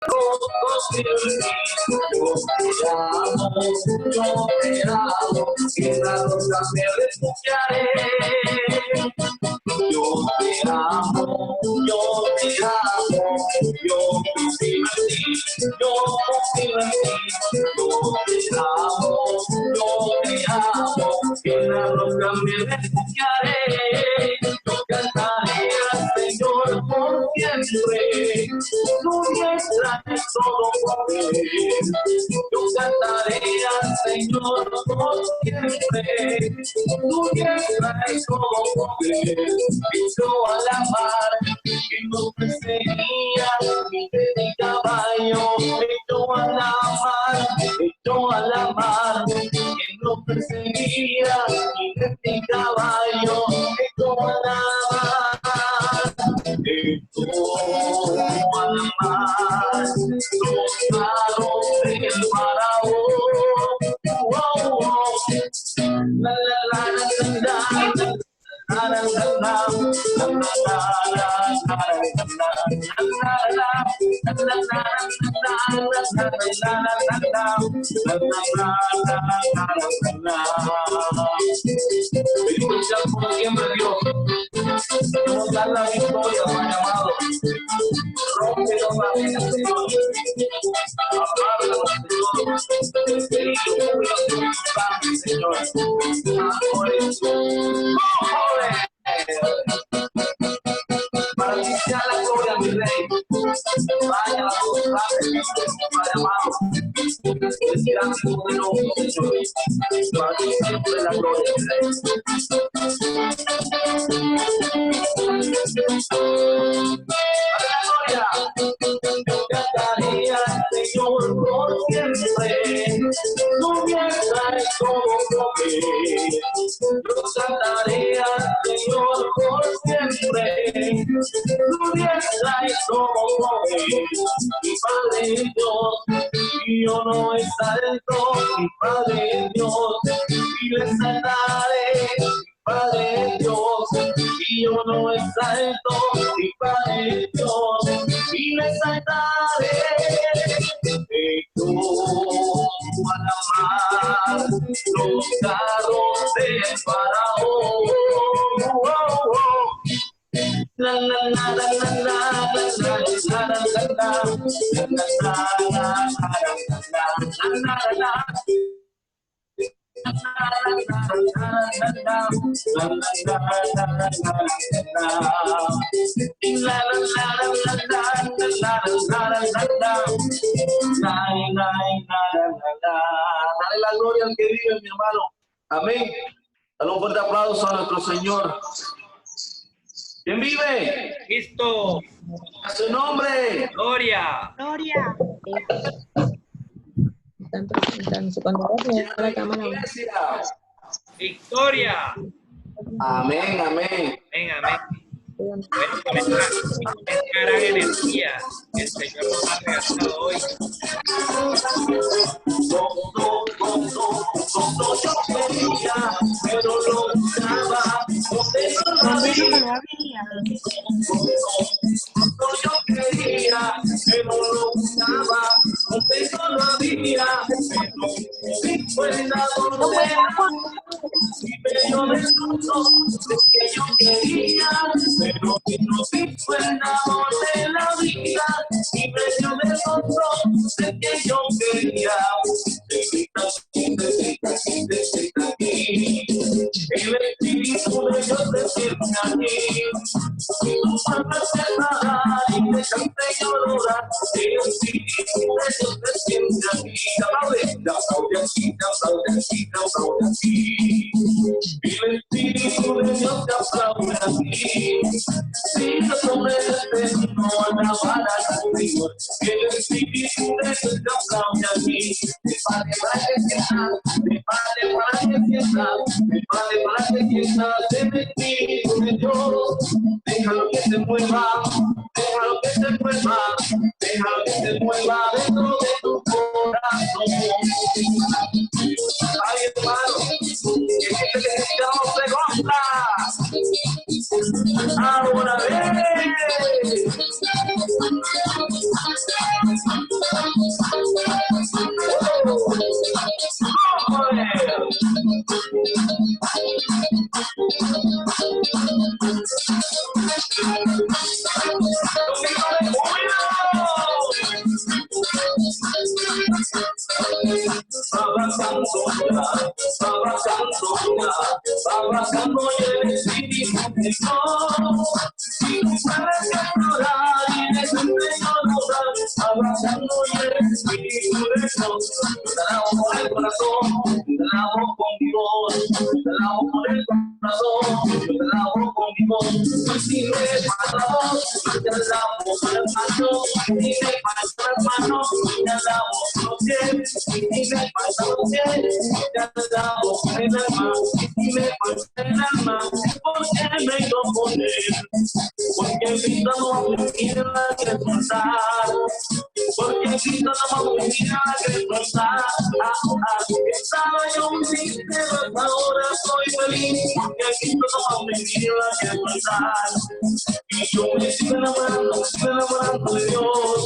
confío en ti, yo te amo, en la roca me refugiaré. Yo te amo, yo confío en ti, yo confío en ti, yo te amo, en la roca me refugiaré. Yo cantaré al Señor por siempre, tú traes todo poder. Yo cantaré al Señor por siempre, tú traes todo poder. Y yo al amar, que no perseguía mi caballo, yo al amar, que no perseguía mi caballo, yo al amar, los carros del faraón. La la la la la. Por siempre, Dios, nos da la victoria, Padre amado. Rompe los barreras, Señor. Apártanos, Señor. Para ti sea la gloria, mi rey. Vaya la voz, Padre amado. Es grande y poderoso, Señor. Para ti siempre la gloria, mi rey. Aleluya. Yo cantaré al Señor por siempre. Tú traes todo poder. Yo cantaré al Señor por siempre. Tú traes todo poder. Mi Padre Dios, y yo no estaré todo. Mi Padre Dios, y le exaltaré. Padre Dios, y yo no exalto, mi Padre Dios, y le exaltaré. Y tú al amar los carros del faraón. La la la la la la la la la. Dale la gloria al que vive, mi hermano. Amén. Dale un fuerte aplauso a nuestro Señor. ¿Quién vive? Cristo. A su nombre. Gloria. Gloria. Están presentándose cuando va a la cámara. Victoria. Amén, amén. Amén, amén. Bueno, con esta gran energía que el Señor nos ha regalado hoy. Yo quería, pero lo buscaba, donde no había. Yo quería, pero lo buscaba, donde no había. Pero fue el dador de y medio de nosotros que yo quería, pero no fue el dador de la vida y medio de nosotros que yo quería. El Espíritu de Dios desciende aquí, y tus almas se paran y te cante y llorar. El Espíritu de Dios desciende aquí. Aplaude aquí, aplaude aquí, aplaude aquí. El Espíritu de Dios te aplaude aquí. Sigue sobre el eterno alabar al Señor. El Espíritu de Dios te aplaude aquí. De padre para que sientas, de padre para que sientas, de padre para que sientas el Espíritu de Dios. Déjalo que te mueva, déjalo que te mueva, déjalo que te mueva dentro de tu corazón. Ay, hermano, que no se goza. Ahora ven. Trabajando en el espíritu de Dios. Si tú sabes explorar y de tu reino lograr, trabajando en el espíritu de Dios. Yo te alabo con el corazón, yo te alabo con mi voz, yo te alabo con el corazón, yo te alabo con mi voz. Pues si me pasó, yo te alabo con el hermano, si me pasó hermano, yo te alabo con los pies, si me pasó los pies, yo te alabo con el alma, si me pasó el alma, porque me lo poner, porque Cristo no me quiera que contar, porque Cristo no me quiera que contar. Estaba yo un triste, ahora soy feliz, porque Cristo no me quiera que contar. Y yo me sigo enamorando de Dios,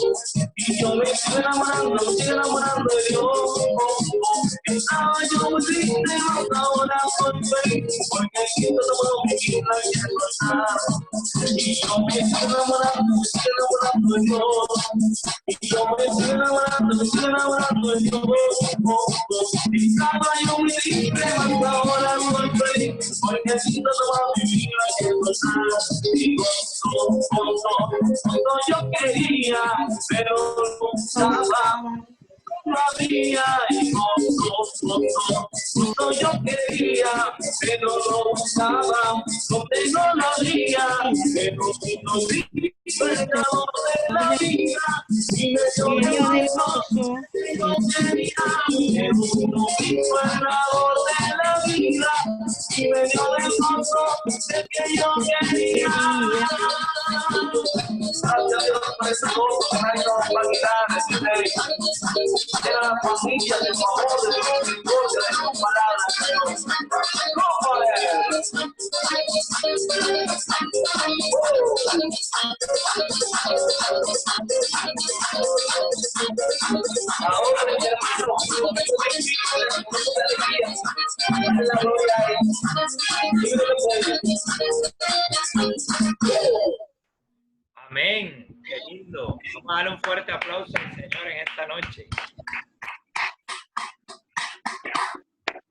y yo me sigo enamorando de Dios. Estaba yo un triste, ahora soy feliz, porque Cristo no me quiera que contar. Y yo me sigo enamorando de Dios, y yo me sigo enamorando de Dios. Estaba yo muy triste, ahora soy feliz, porque Cristo no me quiera que contar. Y cuando yo quería, pero no estaba. Todavía y no yo quería, pero no estaba, no tengo la vida, pero si no vi el calor de la vida, y me dio el gozo que yo quería, pero no vi el calor de la vida, y me dio el gozo de que yo quería. Gracias a Dios por ese gozo que me ha ido a quitar, era la familia de favor de Dios, de gloria de sus palabras. Ahora, mis hermanos, la gloria Amén. Qué lindo. Vamos a darle un fuerte aplauso al Señor en esta noche.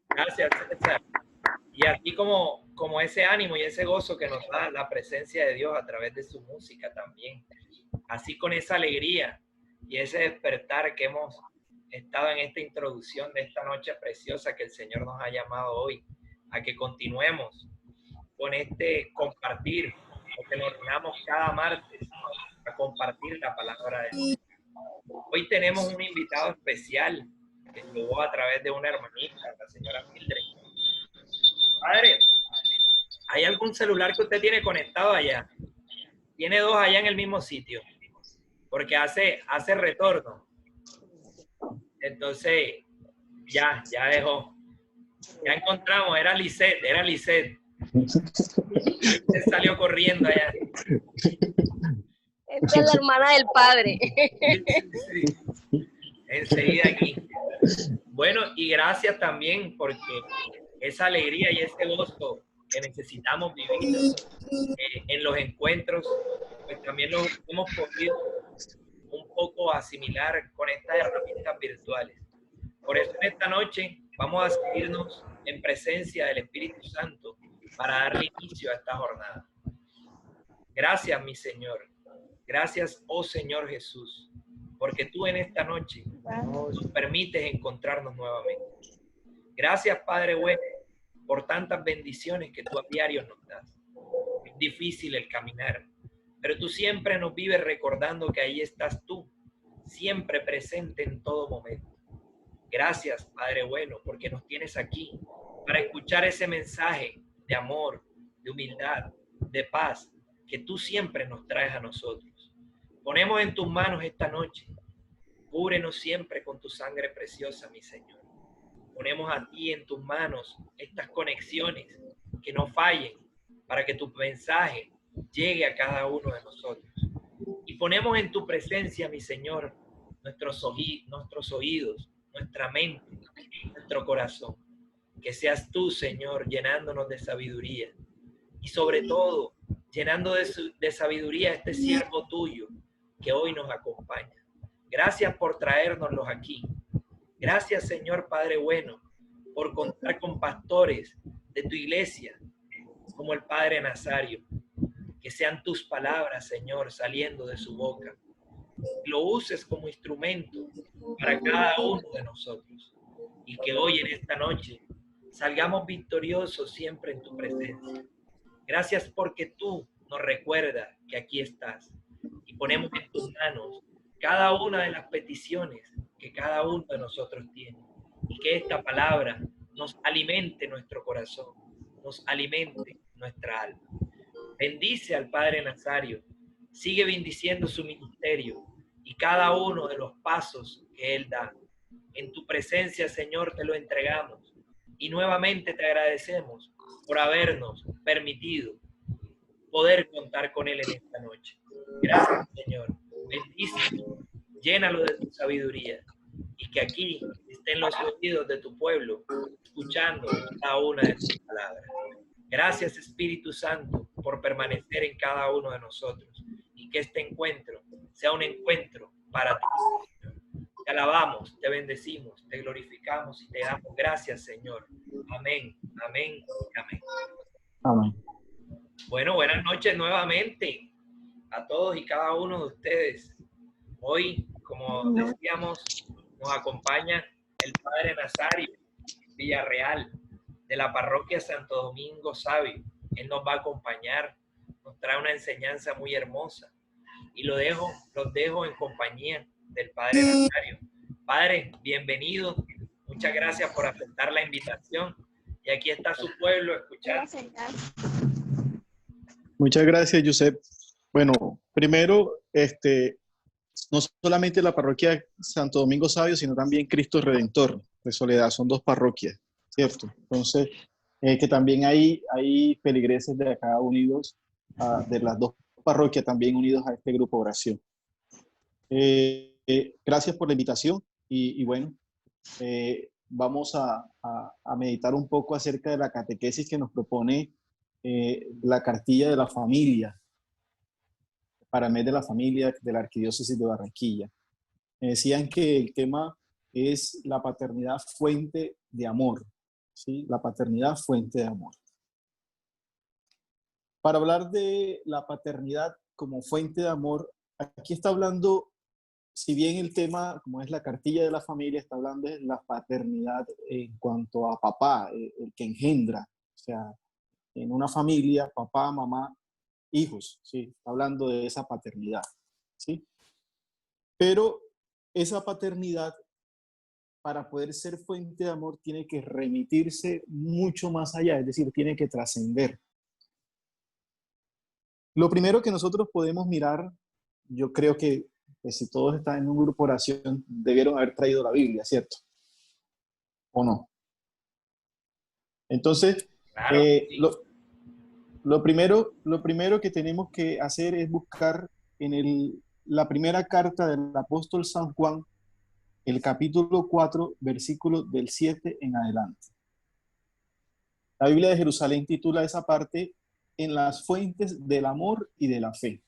Gracias, César. Y aquí como ese ánimo y ese gozo que nos da la presencia de Dios a través de su música también. Así con esa alegría y ese despertar que hemos estado en esta introducción de esta noche preciosa que el Señor nos ha llamado hoy, a que continuemos con este compartir, porque nos reunamos cada martes a compartir la palabra de Dios. Hoy tenemos un invitado especial que llegó a través de una hermanita, la señora Mildred. Padre, ¿hay algún celular que usted tiene conectado allá? Tiene dos allá en el mismo sitio, porque hace retorno. Entonces, ya dejó. Ya encontramos, era Lisette. Usted salió corriendo allá. Esta es la hermana del padre. Sí. Enseguida aquí. Bueno, y gracias también porque esa alegría y ese gozo que necesitamos vivir en los encuentros, pues también lo hemos podido un poco asimilar con estas herramientas virtuales. Por eso en esta noche vamos a seguirnos en presencia del Espíritu Santo para darle inicio a esta jornada. Gracias, mi Señor. Gracias, oh Señor Jesús, porque tú en esta noche nos permites encontrarnos nuevamente. Gracias, Padre bueno, por tantas bendiciones que tú a diario nos das. Es difícil el caminar, pero tú siempre nos vives recordando que ahí estás tú, siempre presente en todo momento. Gracias, Padre bueno, porque nos tienes aquí para escuchar ese mensaje de amor, de humildad, de paz, que tú siempre nos traes a nosotros. Ponemos en tus manos esta noche. Cúbrenos siempre con tu sangre preciosa, mi Señor. Ponemos a ti en tus manos estas conexiones que no fallen para que tu mensaje llegue a cada uno de nosotros. Y ponemos en tu presencia, mi Señor, nuestros oídos, nuestra mente, nuestro corazón. Que seas tú, Señor, llenándonos de sabiduría. Y sobre todo, llenando de sabiduría a este siervo tuyo que hoy nos acompaña. Gracias por traérnoslos aquí. Gracias, Señor Padre bueno, por contar con pastores de tu iglesia, como el Padre Nazario. Que sean tus palabras, Señor, saliendo de su boca. Lo uses como instrumento para cada uno de nosotros. Y que hoy, en esta noche, salgamos victoriosos siempre en tu presencia. Gracias porque tú nos recuerdas que aquí estás. Y ponemos en tus manos cada una de las peticiones que cada uno de nosotros tiene. Y que esta palabra nos alimente nuestro corazón, nos alimente nuestra alma. Bendice al Padre Nazario, sigue bendiciendo su ministerio y cada uno de los pasos que él da. En tu presencia, Señor, te lo entregamos y nuevamente te agradecemos por habernos permitido poder contar con él en esta noche. Gracias, Señor. Bendícelo, llénalo de tu sabiduría y que aquí estén los oídos de tu pueblo escuchando cada una de tus palabras. Gracias, Espíritu Santo, por permanecer en cada uno de nosotros y que este encuentro sea un encuentro para ti, Señor. Te alabamos, te bendecimos, te glorificamos y te damos gracias, Señor. Amén, amén, amén. Amén. Bueno, buenas noches nuevamente a todos y cada uno de ustedes. Hoy, como decíamos, nos acompaña el Padre Nazario Villarreal, de la parroquia Santo Domingo Sabio. Él nos va a acompañar, nos trae una enseñanza muy hermosa y los dejo en compañía del Padre Nazario. Padre, bienvenido, muchas gracias por aceptar la invitación y aquí está su pueblo escuchando. Muchas gracias, Josep. Bueno, primero, no solamente la parroquia Santo Domingo Sabio, sino también Cristo Redentor de Soledad, son dos parroquias, ¿cierto? Entonces, que también hay feligreses de acá unidos, de las dos parroquias también unidos a este grupo de oración. Gracias por la invitación y bueno, vamos a meditar un poco acerca de la catequesis que nos propone la cartilla de la familia, para el mes de la familia de la Arquidiócesis de Barranquilla. Me decían que el tema es la paternidad fuente de amor, ¿sí? La paternidad fuente de amor. Para hablar de la paternidad como fuente de amor, aquí está hablando, si bien el tema, como es la cartilla de la familia, está hablando de la paternidad en cuanto a papá, el que engendra, o sea, en una familia, papá, mamá, hijos, ¿sí? Está hablando de esa paternidad, ¿sí? Pero esa paternidad, para poder ser fuente de amor, tiene que remitirse mucho más allá, es decir, tiene que trascender. Lo primero que nosotros podemos mirar, yo creo que si todos están en un grupo de oración, debieron haber traído la Biblia, ¿cierto? ¿O no? Entonces, Claro, sí. lo primero que tenemos que hacer es buscar en la primera carta del apóstol San Juan, el capítulo 4, versículo del 7 en adelante. La Biblia de Jerusalén titula esa parte "En las fuentes del amor y de la fe".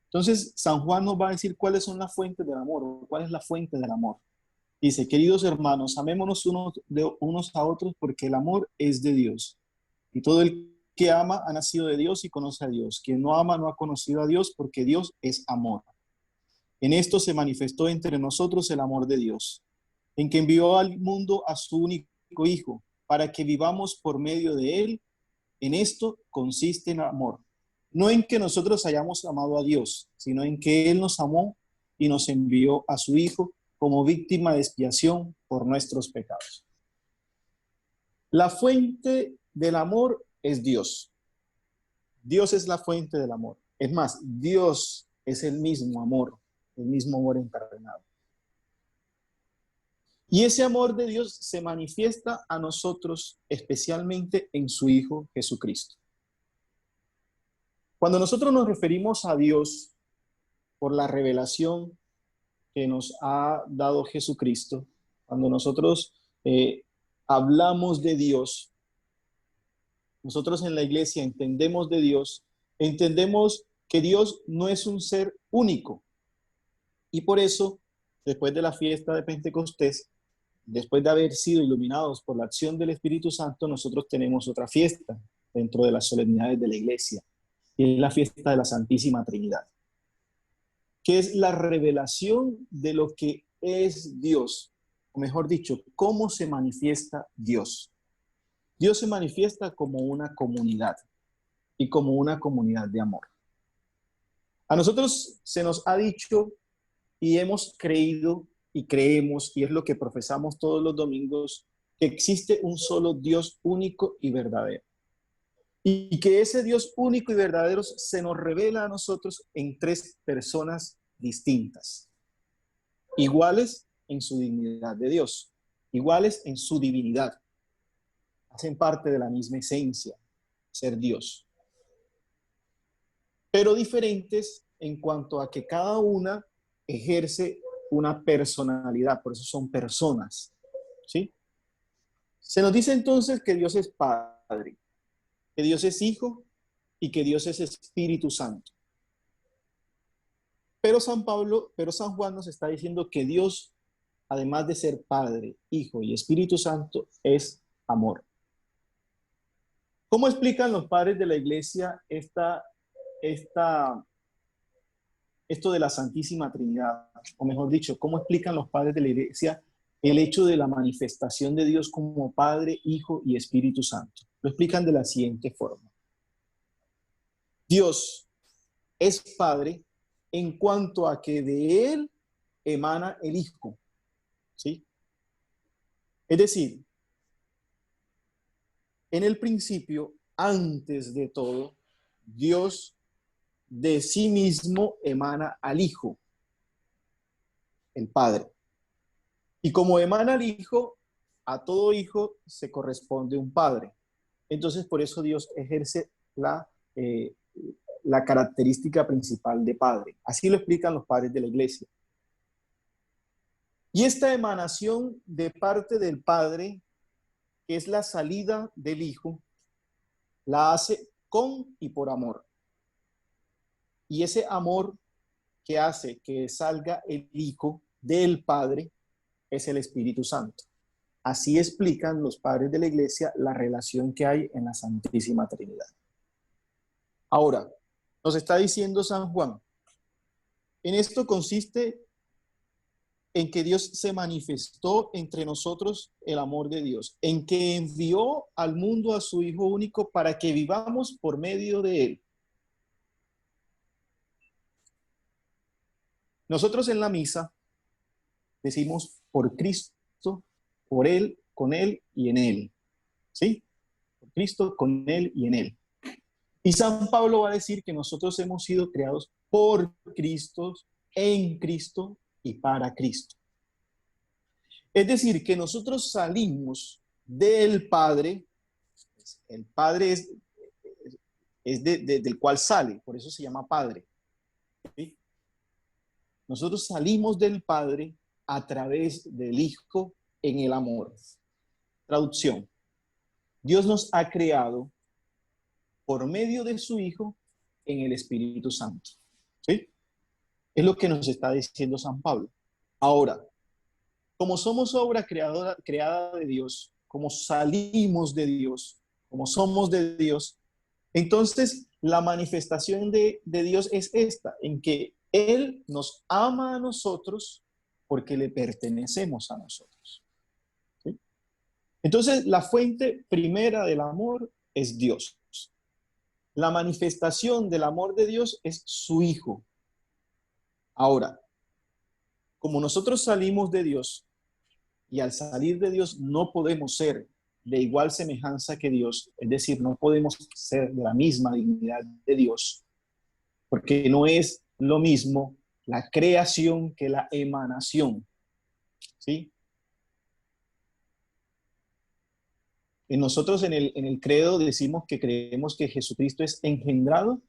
Entonces, San Juan nos va a decir cuáles son las fuentes del amor, cuál es la fuente del amor. Dice: queridos hermanos, amémonos unos a otros, porque el amor es de Dios. Y todo el que ama ha nacido de Dios y conoce a Dios. Quien no ama no ha conocido a Dios, porque Dios es amor. En esto se manifestó entre nosotros el amor de Dios, en que envió al mundo a su único Hijo, para que vivamos por medio de él. En esto consiste el amor. No en que nosotros hayamos amado a Dios, sino en que Él nos amó y nos envió a su Hijo como víctima de expiación por nuestros pecados. La fuente del amor es Dios. Dios es la fuente del amor. Es más, Dios es el mismo amor encarnado. Y ese amor de Dios se manifiesta a nosotros especialmente en su Hijo Jesucristo. Cuando nosotros nos referimos a Dios por la revelación que nos ha dado Jesucristo, cuando nosotros hablamos de Dios, nosotros en la iglesia entendemos de Dios, entendemos que Dios no es un ser único. Y por eso, después de la fiesta de Pentecostés, después de haber sido iluminados por la acción del Espíritu Santo, nosotros tenemos otra fiesta dentro de las solemnidades de la iglesia, y es la fiesta de la Santísima Trinidad, que es la revelación de lo que es Dios, o mejor dicho, cómo se manifiesta Dios. Dios se manifiesta como una comunidad, y como una comunidad de amor. A nosotros se nos ha dicho y hemos creído y creemos, y es lo que profesamos todos los domingos, que existe un solo Dios único y verdadero. Y que ese Dios único y verdadero se nos revela a nosotros en tres personas distintas, iguales en su dignidad de Dios, iguales en su divinidad. Hacen parte de la misma esencia, ser Dios. Pero diferentes en cuanto a que cada una ejerce una personalidad, por eso son personas, ¿sí? Se nos dice entonces que Dios es Padre, que Dios es Hijo y que Dios es Espíritu Santo. Pero San Juan nos está diciendo que Dios, además de ser Padre, Hijo y Espíritu Santo, es amor. ¿Cómo explican los padres de la iglesia esto de la Santísima Trinidad? O mejor dicho, ¿cómo explican los padres de la iglesia el hecho de la manifestación de Dios como Padre, Hijo y Espíritu Santo? Lo explican de la siguiente forma. Dios es Padre en cuanto a que de Él emana el Hijo, ¿sí? Es decir, en el principio, antes de todo, Dios de sí mismo emana al Hijo, el Padre. Y como emana al Hijo, a todo hijo se corresponde un Padre. Entonces, por eso Dios ejerce la característica principal de Padre. Así lo explican los padres de la iglesia. Y esta emanación de parte del Padre, que es la salida del Hijo, la hace con y por amor. Y ese amor que hace que salga el Hijo del Padre es el Espíritu Santo. Así explican los padres de la iglesia la relación que hay en la Santísima Trinidad. Ahora, nos está diciendo San Juan, en esto consiste en que Dios se manifestó entre nosotros el amor de Dios, en que envió al mundo a su Hijo único para que vivamos por medio de Él. Nosotros en la misa decimos por Cristo, por Él, con Él y en Él. ¿Sí? Por Cristo, con Él y en Él. Y San Pablo va a decir que nosotros hemos sido creados por Cristo, en Cristo y para Cristo. Es decir, que nosotros salimos del Padre, el Padre es del cual sale, por eso se llama Padre. ¿Sí? Nosotros salimos del Padre a través del Hijo en el amor. Traducción. Dios nos ha creado por medio de su Hijo en el Espíritu Santo. ¿Sí? Es lo que nos está diciendo San Pablo. Ahora, como somos obra creada de Dios, como salimos de Dios, como somos de Dios, entonces la manifestación de Dios es esta, en que Él nos ama a nosotros porque le pertenecemos a nosotros. ¿Sí? Entonces, la fuente primera del amor es Dios. La manifestación del amor de Dios es su Hijo. Ahora, como nosotros salimos de Dios, y al salir de Dios no podemos ser de igual semejanza que Dios, es decir, no podemos ser de la misma dignidad de Dios, porque no es lo mismo la creación que la emanación. ¿Sí? Nosotros en el credo decimos que creemos que Jesucristo es engendrado,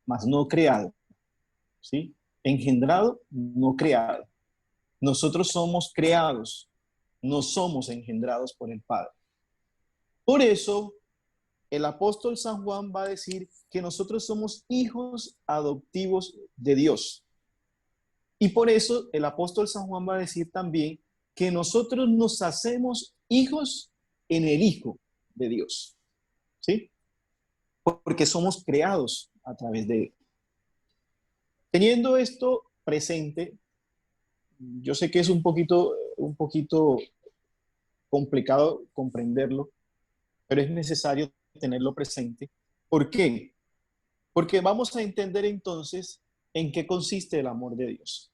mas no creado. ¿Sí? Engendrado, no creado. Nosotros somos creados, no somos engendrados por el Padre. Por eso, el apóstol San Juan va a decir que nosotros somos hijos adoptivos de Dios. Y por eso el apóstol San Juan va a decir también que nosotros nos hacemos hijos en el Hijo de Dios. ¿Sí? Porque somos creados a través de Él. Teniendo esto presente, yo sé que es un poquito complicado comprenderlo, pero es necesario tenerlo presente. ¿Por qué? Porque vamos a entender entonces en qué consiste el amor de Dios.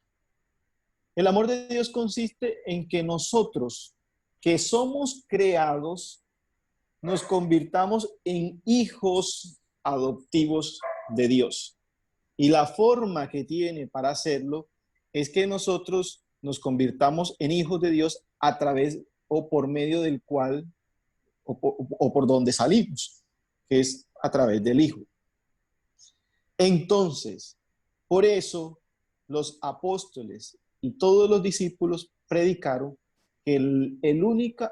El amor de Dios consiste en que nosotros, que somos creados, nos convirtamos en hijos adoptivos de Dios. Y la forma que tiene para hacerlo es que nosotros nos convirtamos en hijos de Dios a través o por medio del cual o por donde salimos, que es a través del Hijo. Entonces, por eso los apóstoles y todos los discípulos predicaron que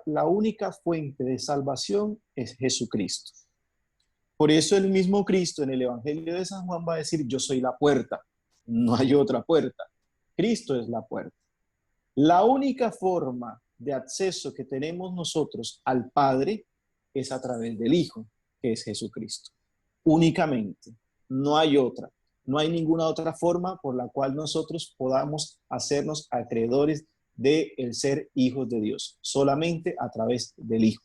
la única fuente de salvación es Jesucristo. Por eso el mismo Cristo en el Evangelio de San Juan va a decir, yo soy la puerta, no hay otra puerta. Cristo es la puerta. La única forma de acceso que tenemos nosotros al Padre es a través del Hijo, que es Jesucristo. Únicamente, no hay otra. No hay ninguna otra forma por la cual nosotros podamos hacernos acreedores del ser hijos de Dios, solamente a través del Hijo.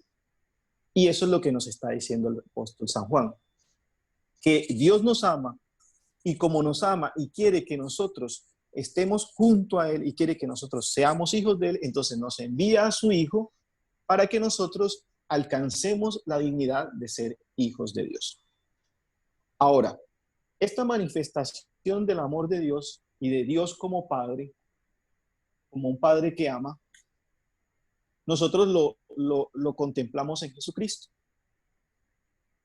Y eso es lo que nos está diciendo el apóstol San Juan, que Dios nos ama y como nos ama y quiere que nosotros estemos junto a Él y quiere que nosotros seamos hijos de Él, entonces nos envía a su Hijo para que nosotros alcancemos la dignidad de ser hijos de Dios. Ahora, esta manifestación del amor de Dios y de Dios como Padre, como un Padre que ama, nosotros lo contemplamos en Jesucristo.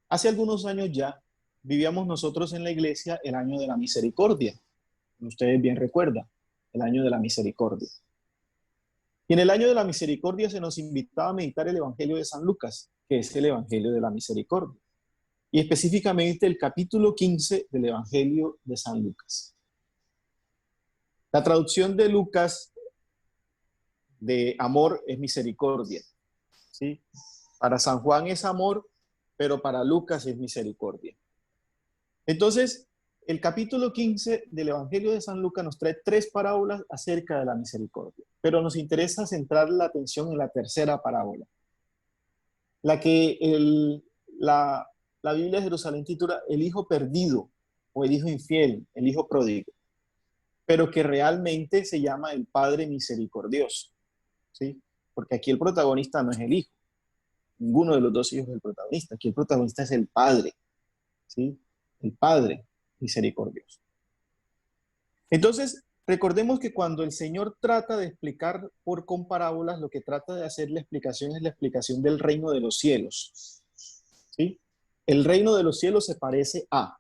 Hace algunos años ya vivíamos nosotros en la iglesia el año de la misericordia. Ustedes bien recuerdan, el año de la misericordia. Y en el año de la misericordia se nos invitaba a meditar el Evangelio de San Lucas, que es el Evangelio de la misericordia. Y específicamente el capítulo 15 del Evangelio de San Lucas. La traducción de Lucas de amor es misericordia, ¿sí? Para San Juan es amor, pero para Lucas es misericordia. Entonces, el capítulo 15 del Evangelio de San Lucas nos trae 3 parábolas acerca de la misericordia, pero nos interesa centrar la atención en la tercera parábola, la que la Biblia de Jerusalén titula el hijo perdido o el hijo infiel, el hijo pródigo, pero que realmente se llama el Padre misericordioso, ¿sí? Porque aquí el protagonista no es el hijo, ninguno de los dos hijos es el protagonista, aquí el protagonista es el Padre, ¿sí? El Padre misericordioso. Entonces, recordemos que cuando el Señor trata de explicar con parábolas, lo que trata de hacer la explicación es la explicación del reino de los cielos, ¿sí? El reino de los cielos se parece a,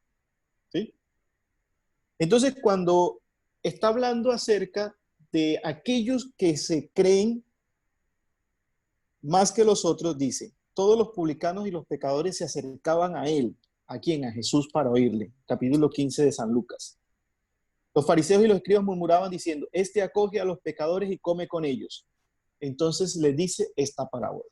¿sí? Entonces, cuando está hablando acerca de aquellos que se creen más que los otros, dice, todos los publicanos y los pecadores se acercaban a él. ¿A quién? A Jesús para oírle. Capítulo 15 de San Lucas. Los fariseos y los escribas murmuraban diciendo, este acoge a los pecadores y come con ellos. Entonces les dice esta parábola.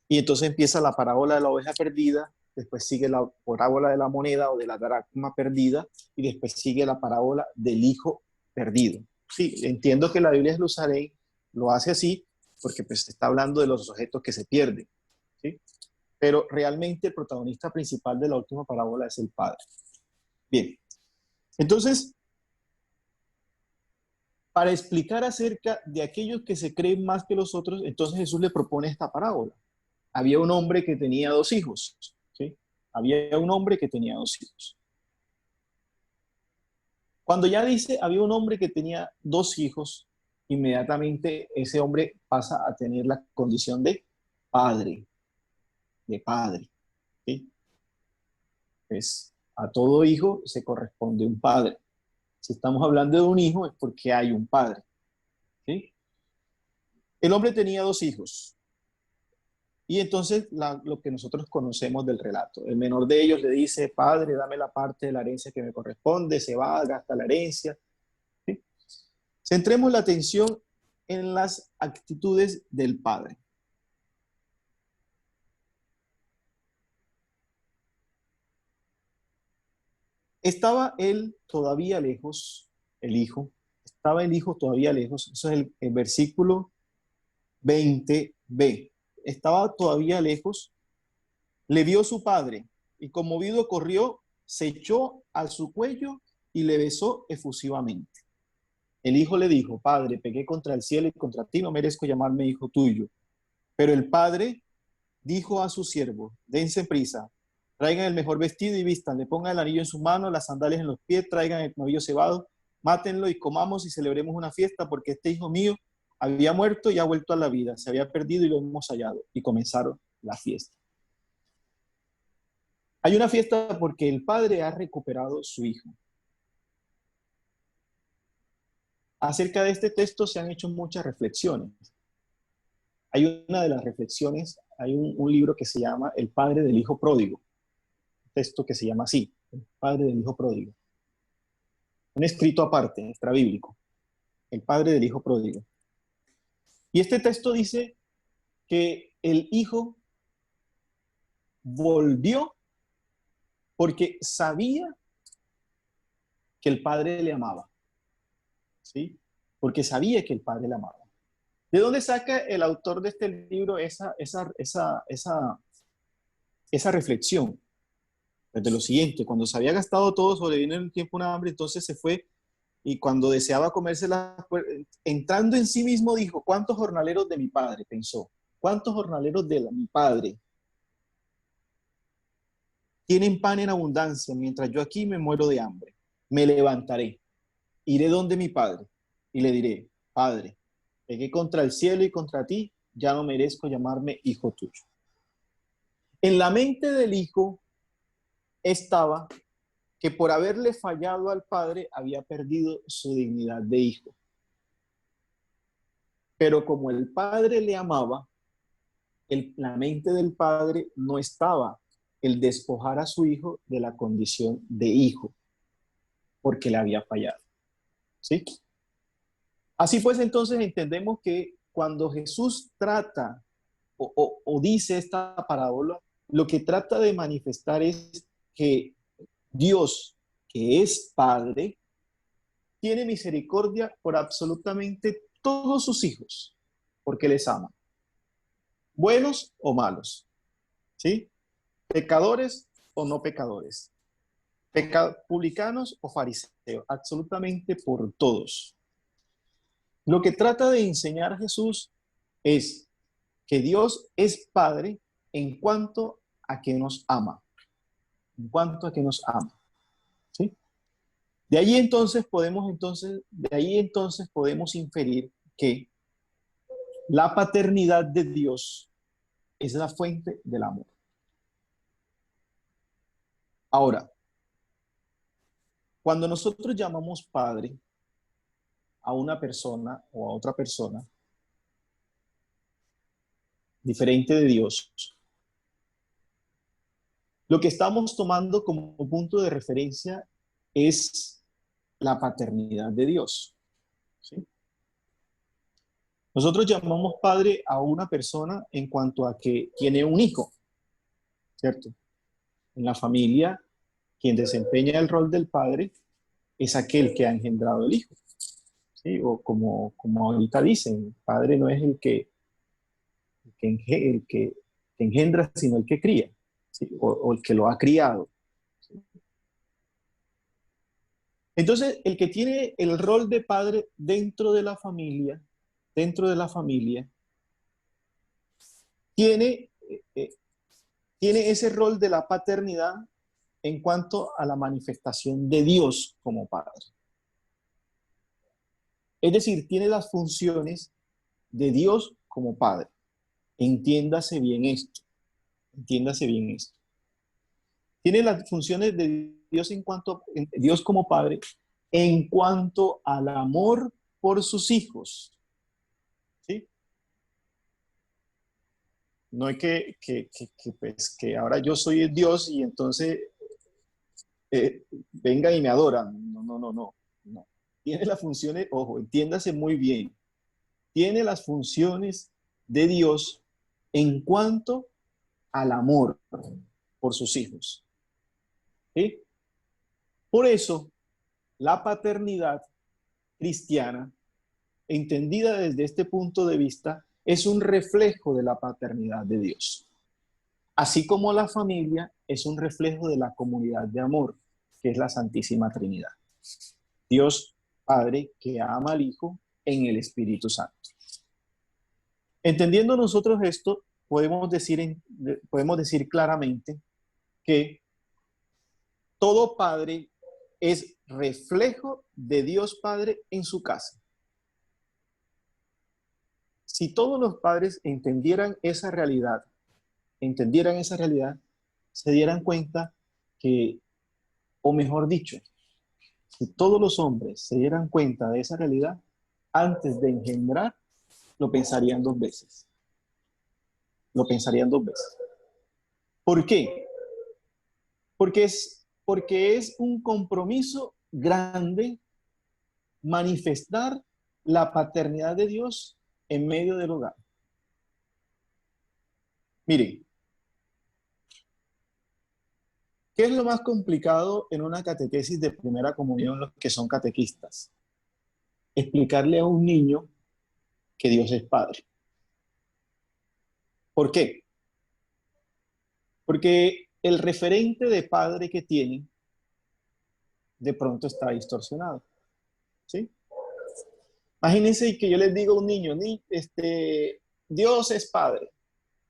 Y entonces empieza la parábola de la oveja perdida, después sigue la parábola de la moneda o de la dracma perdida, y después sigue la parábola del hijo perdido. Sí, entiendo que la Biblia de Jerusalén lo hace así, porque pues está hablando de los objetos que se pierden, ¿sí? Pero realmente el protagonista principal de la última parábola es el Padre. Bien, entonces, para explicar acerca de aquellos que se creen más que los otros, entonces Jesús le propone esta parábola. Había un hombre que tenía 2 hijos, ¿sí? Había un hombre que tenía 2 hijos. Cuando ya dice, había un hombre que tenía 2 hijos, inmediatamente ese hombre pasa a tener la condición de padre, ¿sí? Pues a todo hijo se corresponde un padre. Si estamos hablando de un hijo es porque hay un padre. ¿sí? El hombre tenía 2 hijos. Y entonces lo que nosotros conocemos del relato. El menor de ellos le dice, padre, dame la parte de la herencia que me corresponde, se va, gasta la herencia. ¿Sí? Centremos la atención en las actitudes del padre. Estaba él todavía lejos, el hijo, estaba el hijo todavía lejos, eso es el versículo 20b. Estaba todavía lejos, le vio su padre y conmovido corrió, se echó a su cuello y le besó efusivamente. El hijo le dijo, padre, pequé contra el cielo y contra ti, no merezco llamarme hijo tuyo. Pero el padre dijo a su siervo, dense prisa, traigan el mejor vestido y vistan, le pongan el anillo en su mano, las sandalias en los pies, traigan el novillo cebado, mátenlo y comamos y celebremos una fiesta, porque este hijo mío había muerto y ha vuelto a la vida, se había perdido y lo hemos hallado. Y comenzaron la fiesta. Hay una fiesta porque el padre ha recuperado su hijo. Acerca de este texto se han hecho muchas reflexiones. Hay una de las reflexiones, hay un libro que se llama El padre del hijo pródigo. Un texto que se llama así, El padre del hijo pródigo. Un escrito aparte, extrabíblico. El padre del hijo pródigo. Y este texto dice que el hijo volvió porque sabía que el padre le amaba. ¿Sí? Porque sabía que el padre le amaba. ¿De dónde saca el autor de este libro esa reflexión? Pues de lo siguiente, cuando se había gastado todo, sobrevino en un tiempo una hambre, entonces se fue y cuando deseaba comérsela, entrando en sí mismo dijo, ¿cuántos jornaleros de mi padre? Pensó, ¿cuántos jornaleros de mi padre tienen pan en abundancia mientras yo aquí me muero de hambre? Me levantaré, iré donde mi padre y le diré, padre, pequé contra el cielo y contra ti, ya no merezco llamarme hijo tuyo. En la mente del hijo estaba que por haberle fallado al padre había perdido su dignidad de hijo. Pero como el padre le amaba, la mente del padre no estaba el despojar a su hijo de la condición de hijo, porque le había fallado. ¿Sí? Así pues, entonces entendemos que cuando Jesús trata o dice esta parábola, lo que trata de manifestar es que Dios, que es Padre, tiene misericordia por absolutamente todos sus hijos, porque les ama, buenos o malos, ¿sí? Pecadores o no pecadores, publicanos o fariseos, absolutamente por todos. Lo que trata de enseñar Jesús es que Dios es Padre en cuanto a que nos ama, en cuanto a que nos ama, ¿sí? De ahí entonces podemos inferir que la paternidad de Dios es la fuente del amor. Ahora, cuando nosotros llamamos padre a una persona o a otra persona diferente de Dios, lo que estamos tomando como punto de referencia es la paternidad de Dios, ¿sí? Nosotros llamamos padre a una persona en cuanto a que tiene un hijo, ¿cierto? En la familia, quien desempeña el rol del padre es aquel que ha engendrado el hijo, ¿sí? O como ahorita dicen, el padre no es el que engendra, sino el que cría, ¿sí? O el que lo ha criado, ¿sí? Entonces, el que tiene el rol de padre dentro de la familia, tiene ese rol de la paternidad en cuanto a la manifestación de Dios como Padre. Es decir, tiene las funciones de Dios como Padre. Entiéndase bien esto. Tiene las funciones de Dios Dios como Padre en cuanto al amor por sus hijos. No es pues, que ahora yo soy el Dios y entonces venga y me adoran. No, no, no, no, no. Tiene las funciones, ojo, entiéndase muy bien, tiene las funciones de Dios en cuanto al amor por sus hijos. ¿Sí? Por eso, la paternidad cristiana, entendida desde este punto de vista, es un reflejo de la paternidad de Dios. Así como la familia es un reflejo de la comunidad de amor, que es la Santísima Trinidad. Dios Padre que ama al Hijo en el Espíritu Santo. Entendiendo nosotros esto, podemos decir claramente que todo padre es reflejo de Dios Padre en su casa. Si todos los padres entendieran esa realidad, se dieran cuenta que, o mejor dicho, si todos los hombres se dieran cuenta de esa realidad, antes de engendrar, lo pensarían dos veces. Lo pensarían dos veces. ¿Por qué? Porque es un compromiso grande manifestar la paternidad de Dios en medio del hogar. Miren, ¿qué es lo más complicado en una catequesis de primera comunión, los que son catequistas? Explicarle a un niño que Dios es Padre. ¿Por qué? Porque el referente de padre que tienen de pronto está distorsionado. ¿Sí? Imagínense que yo les digo a un niño, Dios es Padre.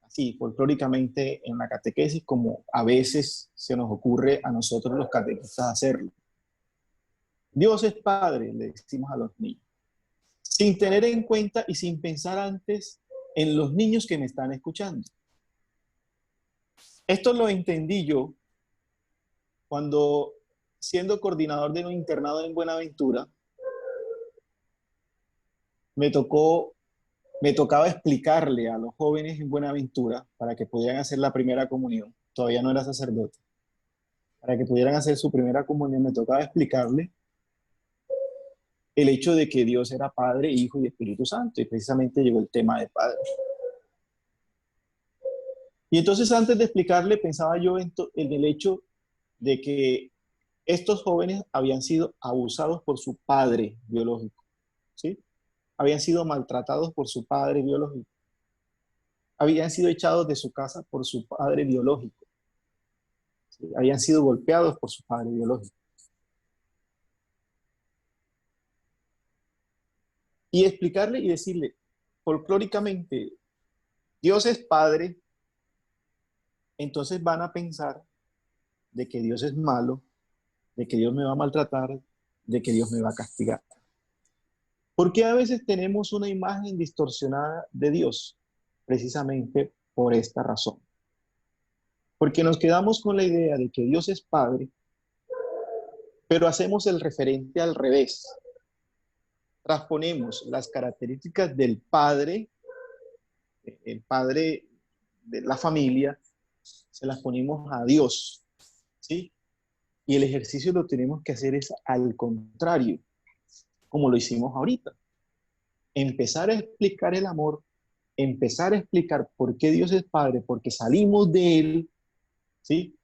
Así, folclóricamente en la catequesis, como a veces se nos ocurre a nosotros los catequistas hacerlo. Dios es Padre, le decimos a los niños. Sin tener en cuenta y sin pensar antes en los niños que me están escuchando. Esto lo entendí yo cuando, siendo coordinador de un internado en Buenaventura, me tocaba explicarle a los jóvenes en Buenaventura para que pudieran hacer la primera comunión. Todavía no era sacerdote. Para que pudieran hacer su primera comunión, me tocaba explicarle el hecho de que Dios era Padre, Hijo y Espíritu Santo. Y precisamente llegó el tema de Padre. Y entonces antes de explicarle, pensaba yo en el hecho de que estos jóvenes habían sido abusados por su padre biológico, ¿sí? Habían sido maltratados por su padre biológico. Habían sido echados de su casa por su padre biológico. ¿Sí? Habían sido golpeados por su padre biológico. Y explicarle y decirle, folclóricamente, Dios es Padre, entonces van a pensar de que Dios es malo, de que Dios me va a maltratar, de que Dios me va a castigar. ¿Por qué a veces tenemos una imagen distorsionada de Dios? Precisamente por esta razón. Porque nos quedamos con la idea de que Dios es Padre, pero hacemos el referente al revés. Transponemos las características del Padre, el Padre de la familia, se las ponemos a Dios, ¿sí? Y el ejercicio lo tenemos que hacer es al contrario, como lo hicimos ahorita. Empezar a explicar el amor, empezar a explicar por qué Dios es Padre, porque salimos de Él, ¿sí?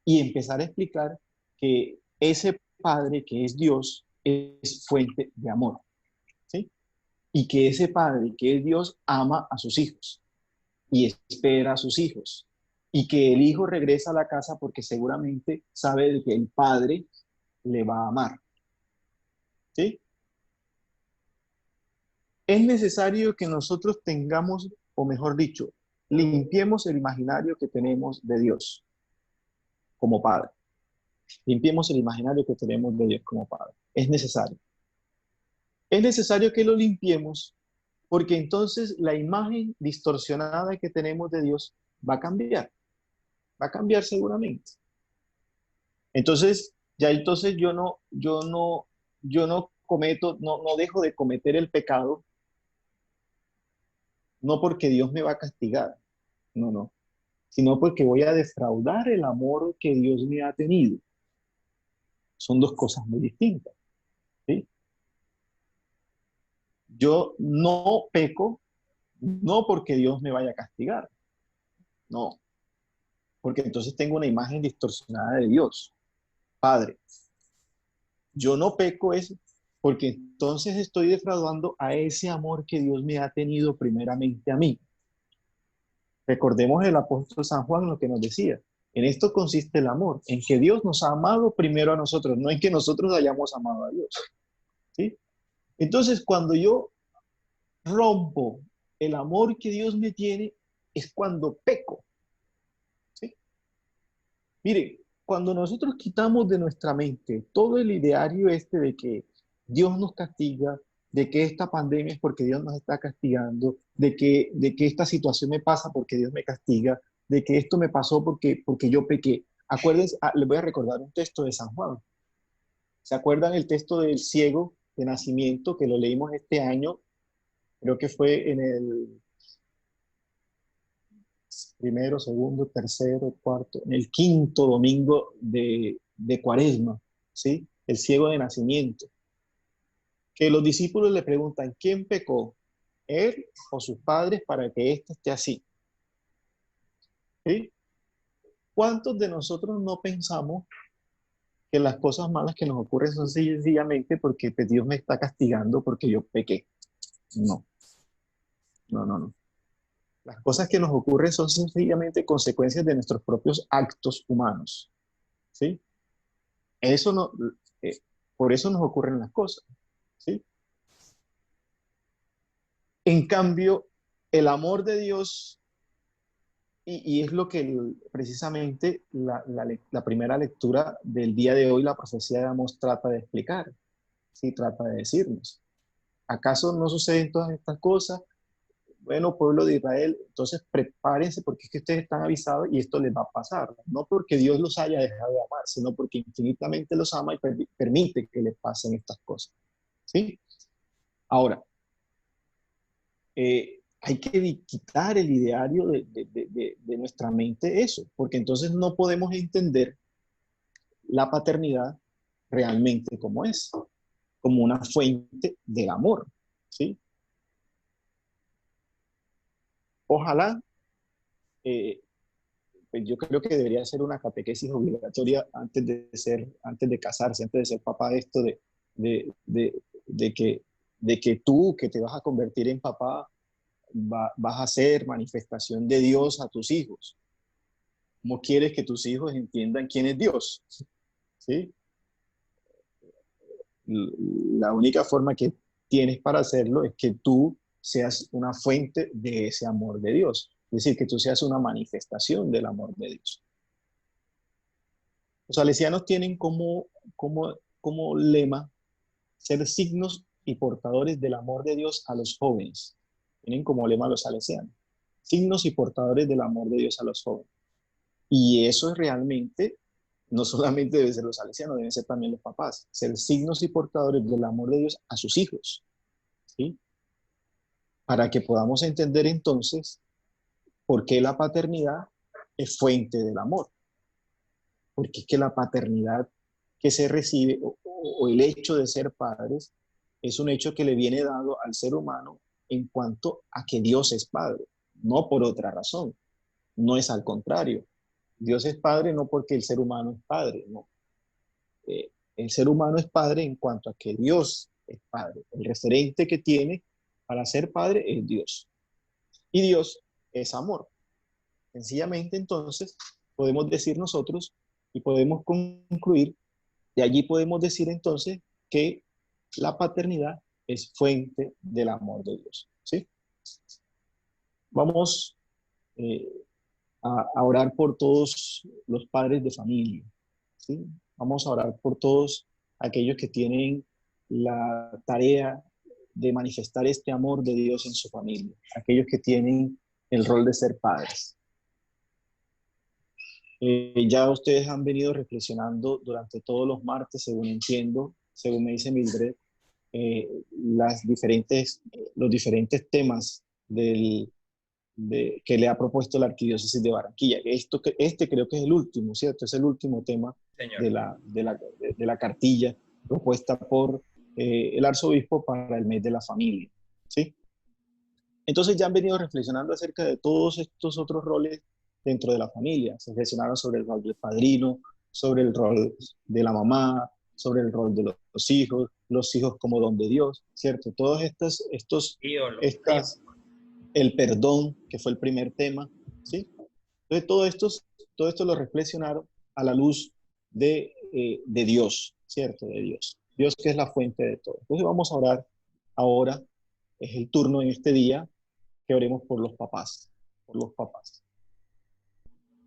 Y empezar a explicar que ese Padre que es Dios es fuente de amor, ¿sí? Y que ese Padre que es Dios ama a sus hijos y espera a sus hijos. Y que el hijo regresa a la casa porque seguramente sabe que el Padre le va a amar, ¿sí? Es necesario que nosotros tengamos, o mejor dicho, limpiemos el imaginario que tenemos de Dios como Padre. Limpiemos el imaginario que tenemos de Dios como Padre. Es necesario. Es necesario que lo limpiemos porque entonces la imagen distorsionada que tenemos de Dios va a cambiar. Va a cambiar seguramente. Entonces, yo no cometo, no dejo de cometer el pecado, no porque Dios me va a castigar, no, no, sino porque voy a defraudar el amor que Dios me ha tenido. Son dos cosas muy distintas, ¿sí? Yo no peco, no porque Dios me vaya a castigar, no, porque entonces tengo una imagen distorsionada de Dios, Padre. Yo no peco es porque entonces estoy defraudando a ese amor que Dios me ha tenido primeramente a mí. Recordemos el apóstol San Juan lo que nos decía. En esto consiste el amor, en que Dios nos ha amado primero a nosotros, no en que nosotros hayamos amado a Dios, ¿sí? Entonces, cuando yo rompo el amor que Dios me tiene, es cuando peco, ¿sí? Mire, cuando nosotros quitamos de nuestra mente todo el ideario este de que Dios nos castiga, de que esta pandemia es porque Dios nos está castigando, de que esta situación me pasa porque Dios me castiga, de que esto me pasó porque yo pequé. Acuérdense, les voy a recordar un texto de San Juan. ¿Se acuerdan el texto del ciego de nacimiento que lo leímos este año? Creo que fue en el primero, segundo, tercero, cuarto, en el quinto domingo de Cuaresma, ¿sí? El ciego de nacimiento. Que los discípulos le preguntan, ¿quién pecó? ¿Él o sus padres para que éste esté así? ¿Sí? ¿Cuántos de nosotros no pensamos que las cosas malas que nos ocurren son sencillamente porque pues, Dios me está castigando porque yo pequé? No, no, no, no. Las cosas que nos ocurren son sencillamente consecuencias de nuestros propios actos humanos, ¿sí? Eso no, eh, por eso nos ocurren las cosas, ¿sí? En cambio, el amor de Dios, y es lo que precisamente la primera lectura del día de hoy, la profecía de Amós trata de explicar, ¿sí? Trata de decirnos, ¿acaso no suceden todas estas cosas? Bueno, pueblo de Israel, entonces prepárense porque es que ustedes están avisados y esto les va a pasar. No porque Dios los haya dejado de amar, sino porque infinitamente los ama y permite que les pasen estas cosas, ¿sí? Ahora, hay que quitar el ideario de nuestra mente eso, porque entonces no podemos entender la paternidad realmente como es, como una fuente del amor, ¿sí? Ojalá, eh, pues yo creo que debería ser una catequesis obligatoria antes de casarse, antes de ser papá, esto de, de, de que tú, que te vas a convertir en papá, vas a hacer manifestación de Dios a tus hijos. ¿Cómo quieres que tus hijos entiendan quién es Dios? ¿Sí? La única forma que tienes para hacerlo es que tú seas una fuente de ese amor de Dios. Es decir, que tú seas una manifestación del amor de Dios. Los salesianos tienen como lema ser signos y portadores del amor de Dios a los jóvenes. Tienen como lema los salesianos. Signos y portadores del amor de Dios a los jóvenes. Y eso es realmente, no solamente deben ser los salesianos, deben ser también los papás, ser signos y portadores del amor de Dios a sus hijos, ¿sí? Para que podamos entender entonces por qué la paternidad es fuente del amor. Porque es que la paternidad que se recibe o el hecho de ser padres es un hecho que le viene dado al ser humano en cuanto a que Dios es padre, no por otra razón, no es al contrario. Dios es padre no porque el ser humano es padre, no. El ser humano es padre en cuanto a que Dios es padre. El referente que tiene para ser padre es Dios. Y Dios es amor. Sencillamente, entonces, podemos decir nosotros y podemos concluir, de allí podemos decir entonces que la paternidad es fuente del amor de Dios, ¿sí? Vamos eh, a orar por todos los padres de familia, ¿sí? Vamos a orar por todos aquellos que tienen la tarea de manifestar este amor de Dios en su familia, aquellos que tienen el rol de ser padres. Ya ustedes han venido reflexionando durante todos los martes, según entiendo, según me dice Mildred, los diferentes temas que le ha propuesto la Arquidiócesis de Barranquilla. Este creo que es el último, ¿cierto? Es el último tema Señor. de la cartilla propuesta por el arzobispo para el mes de la familia, ¿sí? Entonces ya han venido reflexionando acerca de todos estos otros roles dentro de la familia. Se reflexionaron sobre el rol del padrino, sobre el rol de la mamá, sobre el rol de los hijos como don de Dios, ¿cierto? Todos el perdón, que fue el primer tema, ¿sí? Entonces todo esto lo reflexionaron a la luz de Dios, ¿cierto? De Dios. Dios que es la fuente de todo. Entonces vamos a orar ahora, es el turno en este día, que oremos por los papás, por los papás.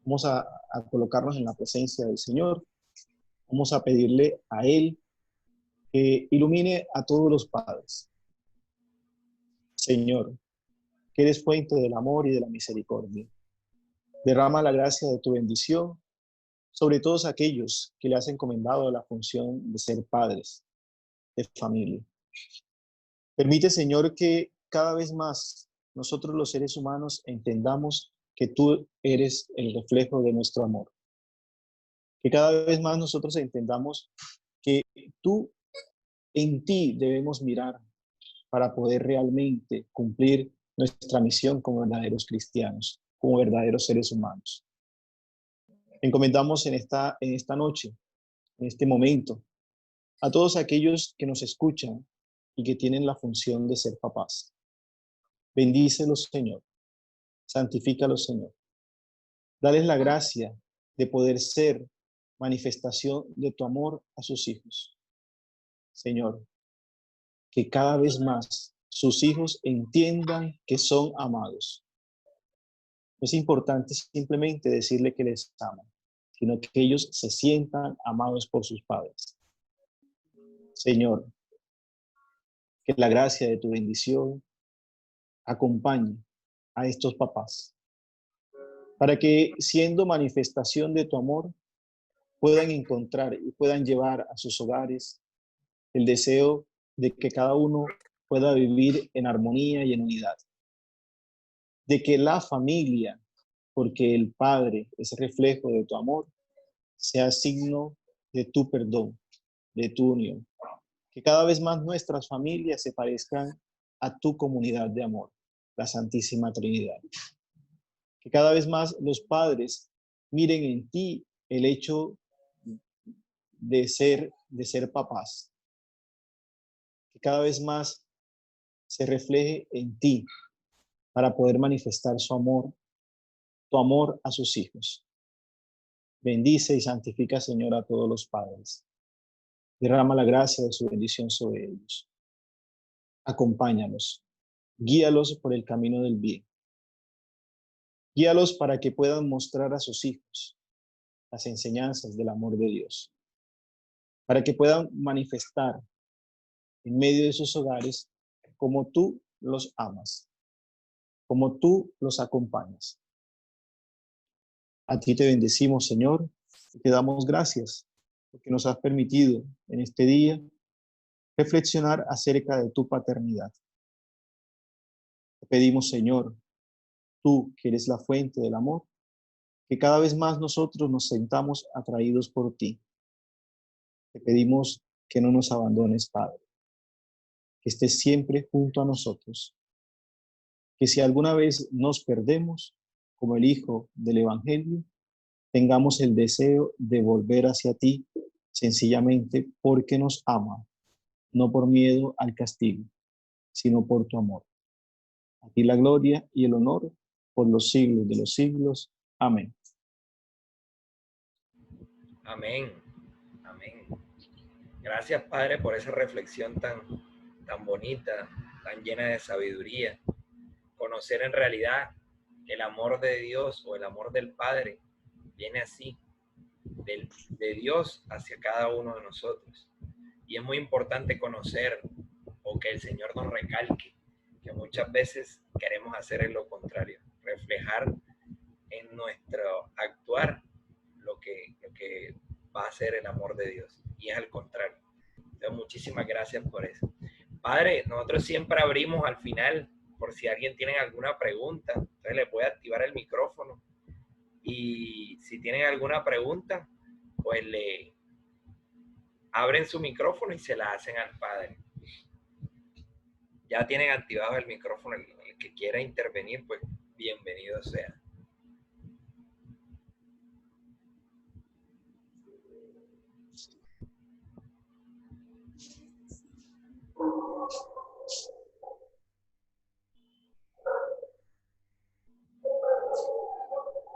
Vamos a colocarnos en la presencia del Señor, vamos a pedirle a Él que ilumine a todos los padres. Señor, que eres fuente del amor y de la misericordia. Derrama la gracia de tu bendición sobre todos aquellos que le has encomendado la función de ser padres de familia. Permite, Señor, que cada vez más nosotros los seres humanos entendamos que tú eres el reflejo de nuestro amor. Que cada vez más nosotros entendamos que tú, en ti debemos mirar para poder realmente cumplir nuestra misión como verdaderos cristianos, como verdaderos seres humanos. Encomendamos en esta noche, en este momento, a todos aquellos que nos escuchan y que tienen la función de ser papás. Bendícelos, Señor. Santifícalos, Señor. Dales la gracia de poder ser manifestación de tu amor a sus hijos. Señor, que cada vez más sus hijos entiendan que son amados. No es importante simplemente decirle que les aman, sino que ellos se sientan amados por sus padres. Señor, que la gracia de tu bendición acompañe a estos papás, para que, siendo manifestación de tu amor, puedan encontrar y puedan llevar a sus hogares el deseo de que cada uno pueda vivir en armonía y en unidad. De que la familia, porque el Padre es reflejo de tu amor, sea signo de tu perdón, de tu unión. Que cada vez más nuestras familias se parezcan a tu comunidad de amor, la Santísima Trinidad. Que cada vez más los padres miren en ti el hecho de ser papás. Que cada vez más se refleje en ti para poder manifestar su amor, tu amor a sus hijos. Bendice y santifica, Señor, a todos los padres. Derrama la gracia de su bendición sobre ellos. Acompáñalos. Guíalos por el camino del bien. Guíalos para que puedan mostrar a sus hijos las enseñanzas del amor de Dios. Para que puedan manifestar en medio de sus hogares como tú los amas, como tú los acompañas. A ti te bendecimos, Señor, y te damos gracias porque nos has permitido en este día reflexionar acerca de tu paternidad. Te pedimos, Señor, tú que eres la fuente del amor, que cada vez más nosotros nos sentamos atraídos por ti. Te pedimos que no nos abandones, Padre, que estés siempre junto a nosotros, que si alguna vez nos perdemos, como el Hijo del Evangelio, tengamos el deseo de volver hacia ti, sencillamente porque nos ama, no por miedo al castigo, sino por tu amor. A ti la gloria y el honor por los siglos de los siglos. Amén. Amén. Amén. Gracias, Padre, por esa reflexión tan bonita, tan llena de sabiduría. Conocer en realidad el amor de Dios o el amor del Padre viene así, de Dios hacia cada uno de nosotros. Y es muy importante conocer o que el Señor nos recalque que muchas veces queremos hacer lo contrario, reflejar en nuestro actuar lo que va a ser el amor de Dios, y es al contrario. Entonces, muchísimas gracias por eso. Padre, nosotros siempre abrimos al final por si alguien tiene alguna pregunta. Entonces les voy a activar el micrófono. Y si tienen alguna pregunta, pues le abren su micrófono y se la hacen al Padre. Ya tienen activado el micrófono. El que quiera intervenir, pues bienvenido sea.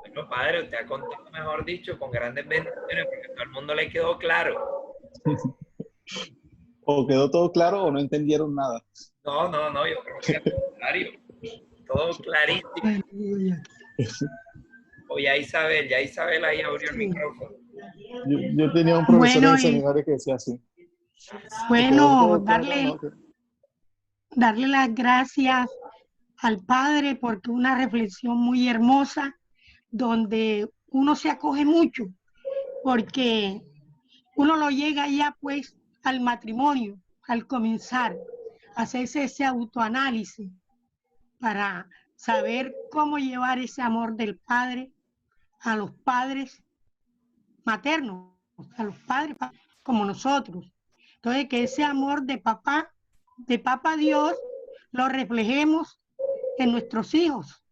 Bueno, Padre, usted ha contado, mejor dicho, con grandes bendiciones, porque a todo el mundo le quedó claro. O quedó todo claro o no entendieron nada. No, yo creo que al contrario. Todo clarísimo. O ya Isabel ahí abrió el micrófono. Yo tenía un profesor en Bueno, el seminario que decía así. Bueno, Quedó todo claro, ¿no? darle las gracias al Padre porque una reflexión muy hermosa donde uno se acoge mucho porque uno lo llega ya pues al matrimonio, al comenzar, a hacerse ese autoanálisis para saber cómo llevar ese amor del Padre a los padres maternos, a los padres como nosotros. Entonces, que ese amor de papá Dios, lo reflejemos en nuestros hijos.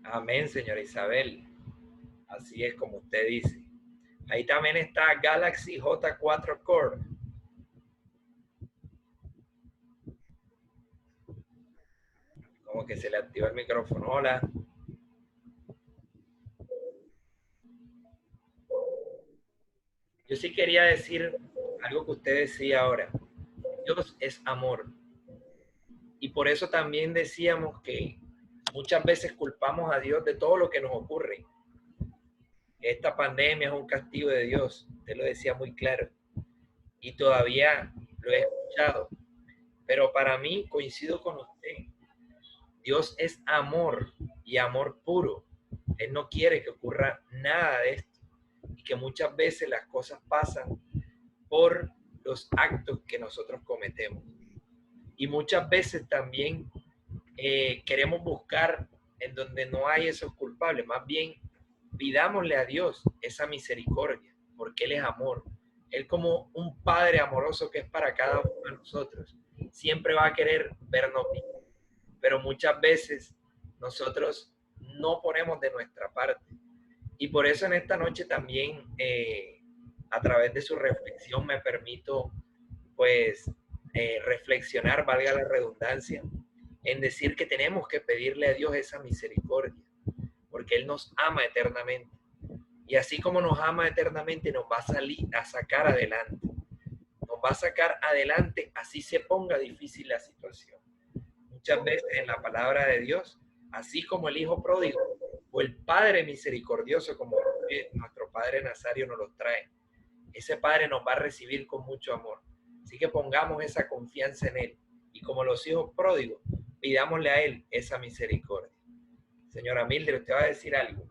Amén, señora Isabel. Así es como usted dice. Ahí también está Galaxy J4 Core. Como que se le activa el micrófono. Hola. Yo sí quería decir algo que usted decía ahora. Dios es amor. Y por eso también decíamos que muchas veces culpamos a Dios de todo lo que nos ocurre. Esta pandemia es un castigo de Dios. Usted lo decía muy claro. Y todavía lo he escuchado. Pero para mí, coincido con usted. Dios es amor y amor puro. Él no quiere que ocurra nada de esto. Y que muchas veces las cosas pasan por los actos que nosotros cometemos. Y muchas veces también queremos buscar en donde no hay esos culpables. Más bien, pidámosle a Dios esa misericordia, porque Él es amor. Él, como un padre amoroso que es para cada uno de nosotros, siempre va a querer vernos bien. Pero muchas veces nosotros no ponemos de nuestra parte. Y por eso en esta noche también, a través de su reflexión, me permito pues reflexionar, valga la redundancia, en decir que tenemos que pedirle a Dios esa misericordia, porque Él nos ama eternamente. Y así como nos ama eternamente, nos va a sacar adelante. Nos va a sacar adelante, así se ponga difícil la situación. Muchas veces en la palabra de Dios, así como el Hijo pródigo o el Padre misericordioso, como nuestro Padre Nazario nos lo trae, ese Padre nos va a recibir con mucho amor. Así que pongamos esa confianza en Él. Y como los hijos pródigos, pidámosle a Él esa misericordia. Señora Mildred, usted va a decir algo.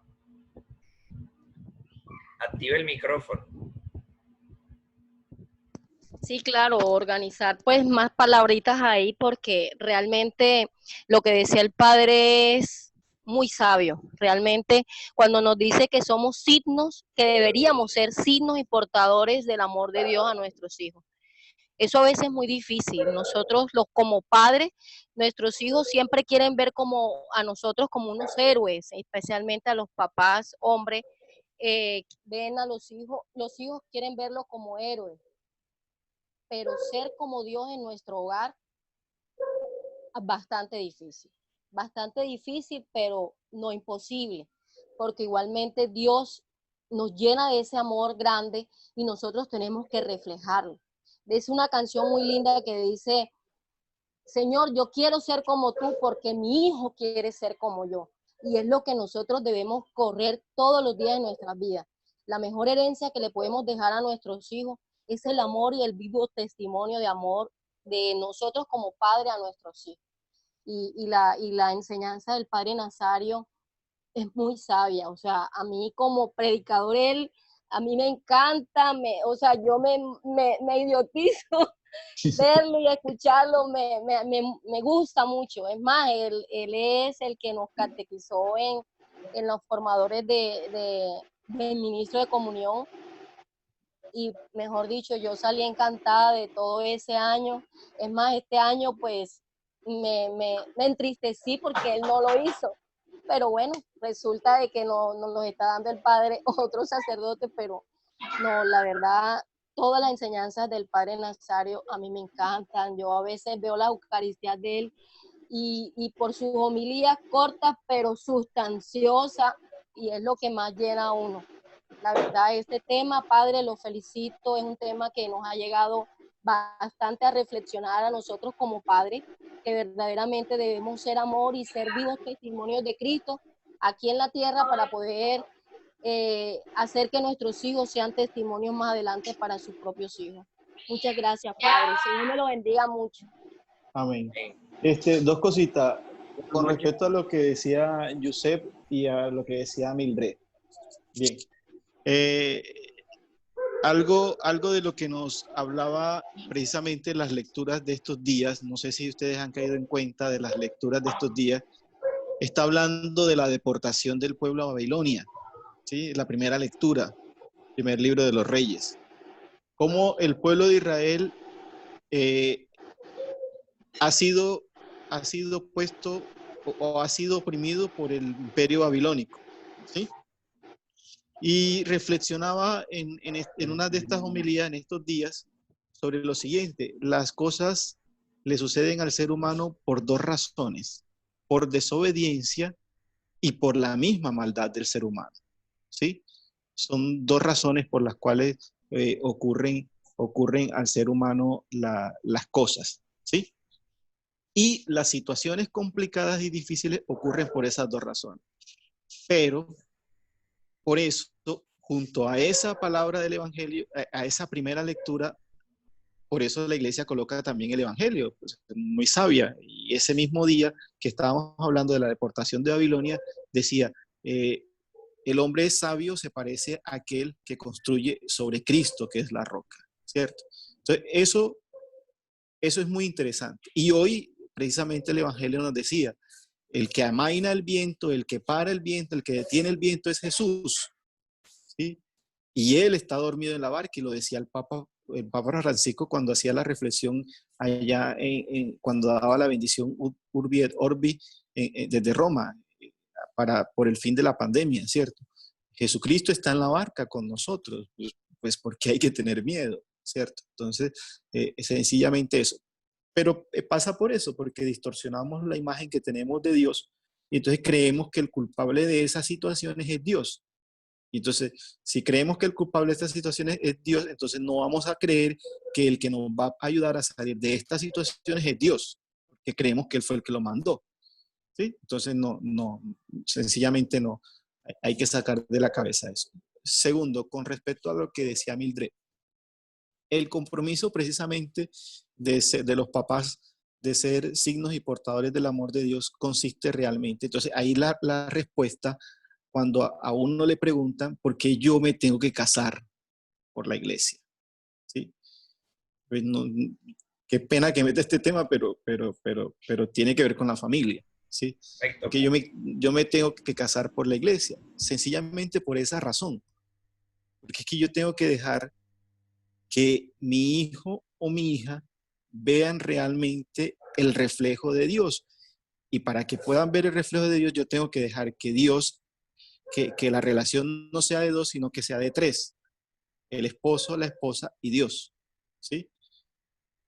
Active el micrófono. Sí, claro, organizar pues más palabritas ahí porque realmente lo que decía el padre es muy sabio. Realmente cuando nos dice que somos signos, que deberíamos ser signos y portadores del amor de Dios a nuestros hijos. Eso a veces es muy difícil. Nosotros como padres, nuestros hijos siempre quieren ver como a nosotros como unos héroes, especialmente a los papás, hombres, ven a los hijos quieren verlos como héroes, pero ser como Dios en nuestro hogar es bastante difícil, pero no imposible, porque igualmente Dios nos llena de ese amor grande y nosotros tenemos que reflejarlo. Es una canción muy linda que dice, Señor, yo quiero ser como tú porque mi hijo quiere ser como yo. Y es lo que nosotros debemos correr todos los días de nuestras vidas. La mejor herencia que le podemos dejar a nuestros hijos es el amor y el vivo testimonio de amor de nosotros como padre a nuestros hijos. Y la enseñanza del Padre Nazario es muy sabia. O sea, a mí como predicador, él a mí me encanta, o sea, yo me idiotizo verlo y escucharlo, me gusta mucho. Es más, él es el que nos catequizó en los formadores del ministro de comunión. Y mejor dicho, yo salí encantada de todo ese año. Es más, este año pues me entristecí porque él no lo hizo. Pero bueno, resulta de que no nos está dando el Padre otro sacerdote, pero no, la verdad, todas las enseñanzas del Padre Nazario a mí me encantan. Yo a veces veo la Eucaristía de él y por sus homilías cortas pero sustanciosas, y es lo que más llena a uno. La verdad, este tema, Padre, lo felicito, es un tema que nos ha llegado bastante a reflexionar a nosotros como padres, que verdaderamente debemos ser amor y ser vivos testimonios de Cristo aquí en la tierra para poder hacer que nuestros hijos sean testimonios más adelante para sus propios hijos. Muchas gracias, Padre. El Señor me lo bendiga mucho. Amén. Dos cositas con respecto a lo que decía Josep y a lo que decía Mildred. Bien. Algo de lo que nos hablaba precisamente las lecturas de estos días, no sé si ustedes han caído en cuenta de las lecturas de estos días, está hablando de la deportación del pueblo a Babilonia, ¿sí? La primera lectura, primer libro de los Reyes. Cómo el pueblo de Israel ha sido puesto o ha sido oprimido por el imperio babilónico, ¿sí? Y reflexionaba en una de estas homilías en estos días sobre lo siguiente: las cosas le suceden al ser humano por dos razones: por desobediencia y por la misma maldad del ser humano, ¿sí? Son dos razones por las cuales ocurren al ser humano las cosas, ¿sí? Y las situaciones complicadas y difíciles ocurren por esas dos razones. Pero por eso, junto a esa palabra del Evangelio, a esa primera lectura, por eso la iglesia coloca también el Evangelio, pues, muy sabia. Y ese mismo día que estábamos hablando de la deportación de Babilonia, decía, el hombre sabio se parece a aquel que construye sobre Cristo, que es la roca, ¿cierto? Entonces, eso es muy interesante. Y hoy, precisamente, el Evangelio nos decía, el que amaina el viento, el que para el viento, el que detiene el viento es Jesús, ¿sí? Y él está dormido en la barca, y lo decía el Papa Francisco cuando hacía la reflexión allá, cuando daba la bendición Urbi et Orbi desde Roma, por el fin de la pandemia, ¿cierto? Jesucristo está en la barca con nosotros, pues porque hay que tener miedo, ¿cierto? Entonces, sencillamente eso. Pero pasa por eso, porque distorsionamos la imagen que tenemos de Dios, y entonces creemos que el culpable de esas situaciones es Dios. Entonces, si creemos que el culpable de estas situaciones es Dios, entonces no vamos a creer que el que nos va a ayudar a salir de estas situaciones es Dios, porque creemos que Él fue el que lo mandó, ¿sí? Entonces, sencillamente no. Hay que sacar de la cabeza eso. Segundo, con respecto a lo que decía Mildred, el compromiso precisamente de los papás de ser signos y portadores del amor de Dios consiste realmente. Entonces, ahí la respuesta, cuando a uno le preguntan por qué yo me tengo que casar por la iglesia, ¿sí? Pues no, qué pena que meta este tema, pero tiene que ver con la familia, ¿sí? Porque yo me tengo que casar por la iglesia, sencillamente por esa razón. Porque es que yo tengo que dejar que mi hijo o mi hija vean realmente el reflejo de Dios. Y para que puedan ver el reflejo de Dios, yo tengo que dejar que Dios, que la relación no sea de dos, sino que sea de tres: el esposo, la esposa y Dios, ¿sí?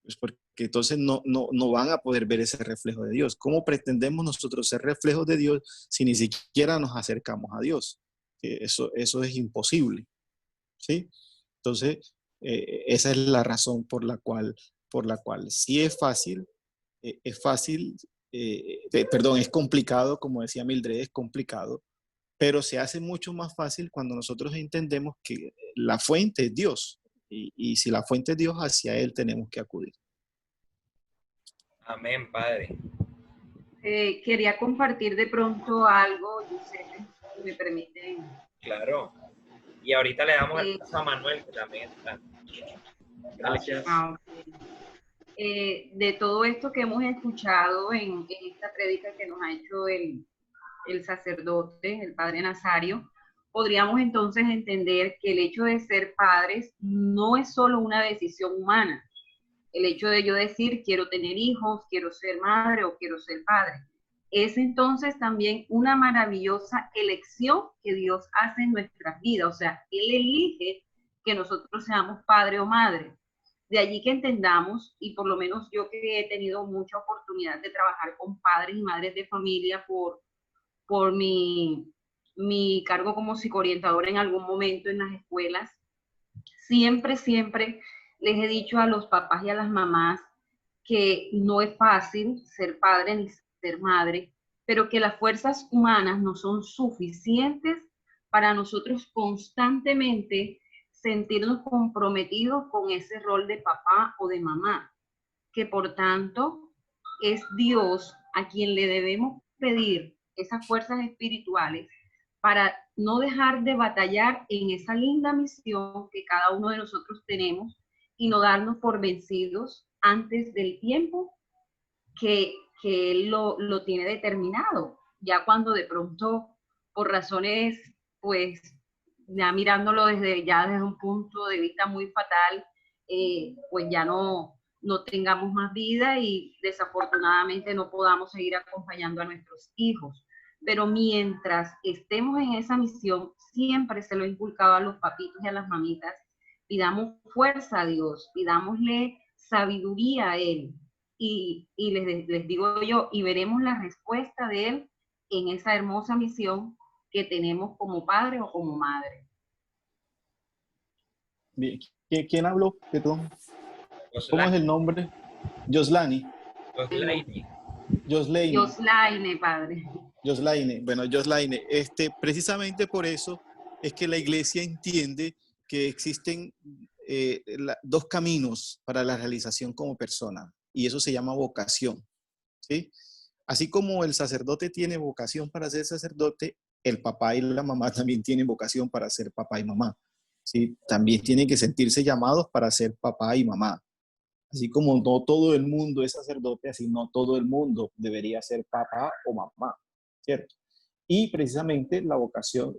Pues porque entonces no van a poder ver ese reflejo de Dios. ¿Cómo pretendemos nosotros ser reflejos de Dios si ni siquiera nos acercamos a Dios? Eso es imposible, ¿sí? Entonces, esa es la razón por la cual sí es fácil, es complicado, como decía Mildred, es complicado, pero se hace mucho más fácil cuando nosotros entendemos que la fuente es Dios, y si la fuente es Dios, hacia Él tenemos que acudir. Amén, Padre. Quería compartir de pronto algo, José, si me permiten. Claro. Y ahorita le damos el Eh, paso a Manuel, que también está. Gracias. ok. De todo esto que hemos escuchado en esta prédica que nos ha hecho el sacerdote, el padre Nazario, podríamos entonces entender que el hecho de ser padres no es solo una decisión humana. El hecho de yo decir quiero tener hijos, quiero ser madre o quiero ser padre, es entonces también una maravillosa elección que Dios hace en nuestras vidas. O sea, Él elige que nosotros seamos padre o madre. De allí que entendamos, y por lo menos yo que he tenido mucha oportunidad de trabajar con padres y madres de familia por mi cargo como psicoorientadora en algún momento en las escuelas, siempre les he dicho a los papás y a las mamás que no es fácil ser padre ni ser madre, pero que las fuerzas humanas no son suficientes para nosotros constantemente sentirnos comprometidos con ese rol de papá o de mamá, que por tanto es Dios a quien le debemos pedir esas fuerzas espirituales para no dejar de batallar en esa linda misión que cada uno de nosotros tenemos y no darnos por vencidos antes del tiempo que Él lo tiene determinado. Ya cuando de pronto, por razones, pues, ya mirándolo desde un punto de vista muy fatal, pues ya no tengamos más vida y desafortunadamente no podamos seguir acompañando a nuestros hijos. Pero mientras estemos en esa misión, siempre se lo he inculcado a los papitos y a las mamitas, pidamos fuerza a Dios, pidámosle sabiduría a Él. Y les digo yo, y veremos la respuesta de Él en esa hermosa misión que tenemos como padre o como madre. Bien. ¿Quién habló? ¿Cómo Yoslaine. es el nombre? Yoslani. Yoslaine. Yoslaine. Yoslaine, padre. Yoslaine. Bueno, Yoslaine, precisamente por eso es que la iglesia entiende que existen dos caminos para la realización como persona, y eso se llama vocación, ¿sí? Así como el sacerdote tiene vocación para ser sacerdote, el papá y la mamá también tienen vocación para ser papá y mamá, ¿sí? También tienen que sentirse llamados para ser papá y mamá. Así como no todo el mundo es sacerdote, así no todo el mundo debería ser papá o mamá, ¿cierto? Y precisamente la vocación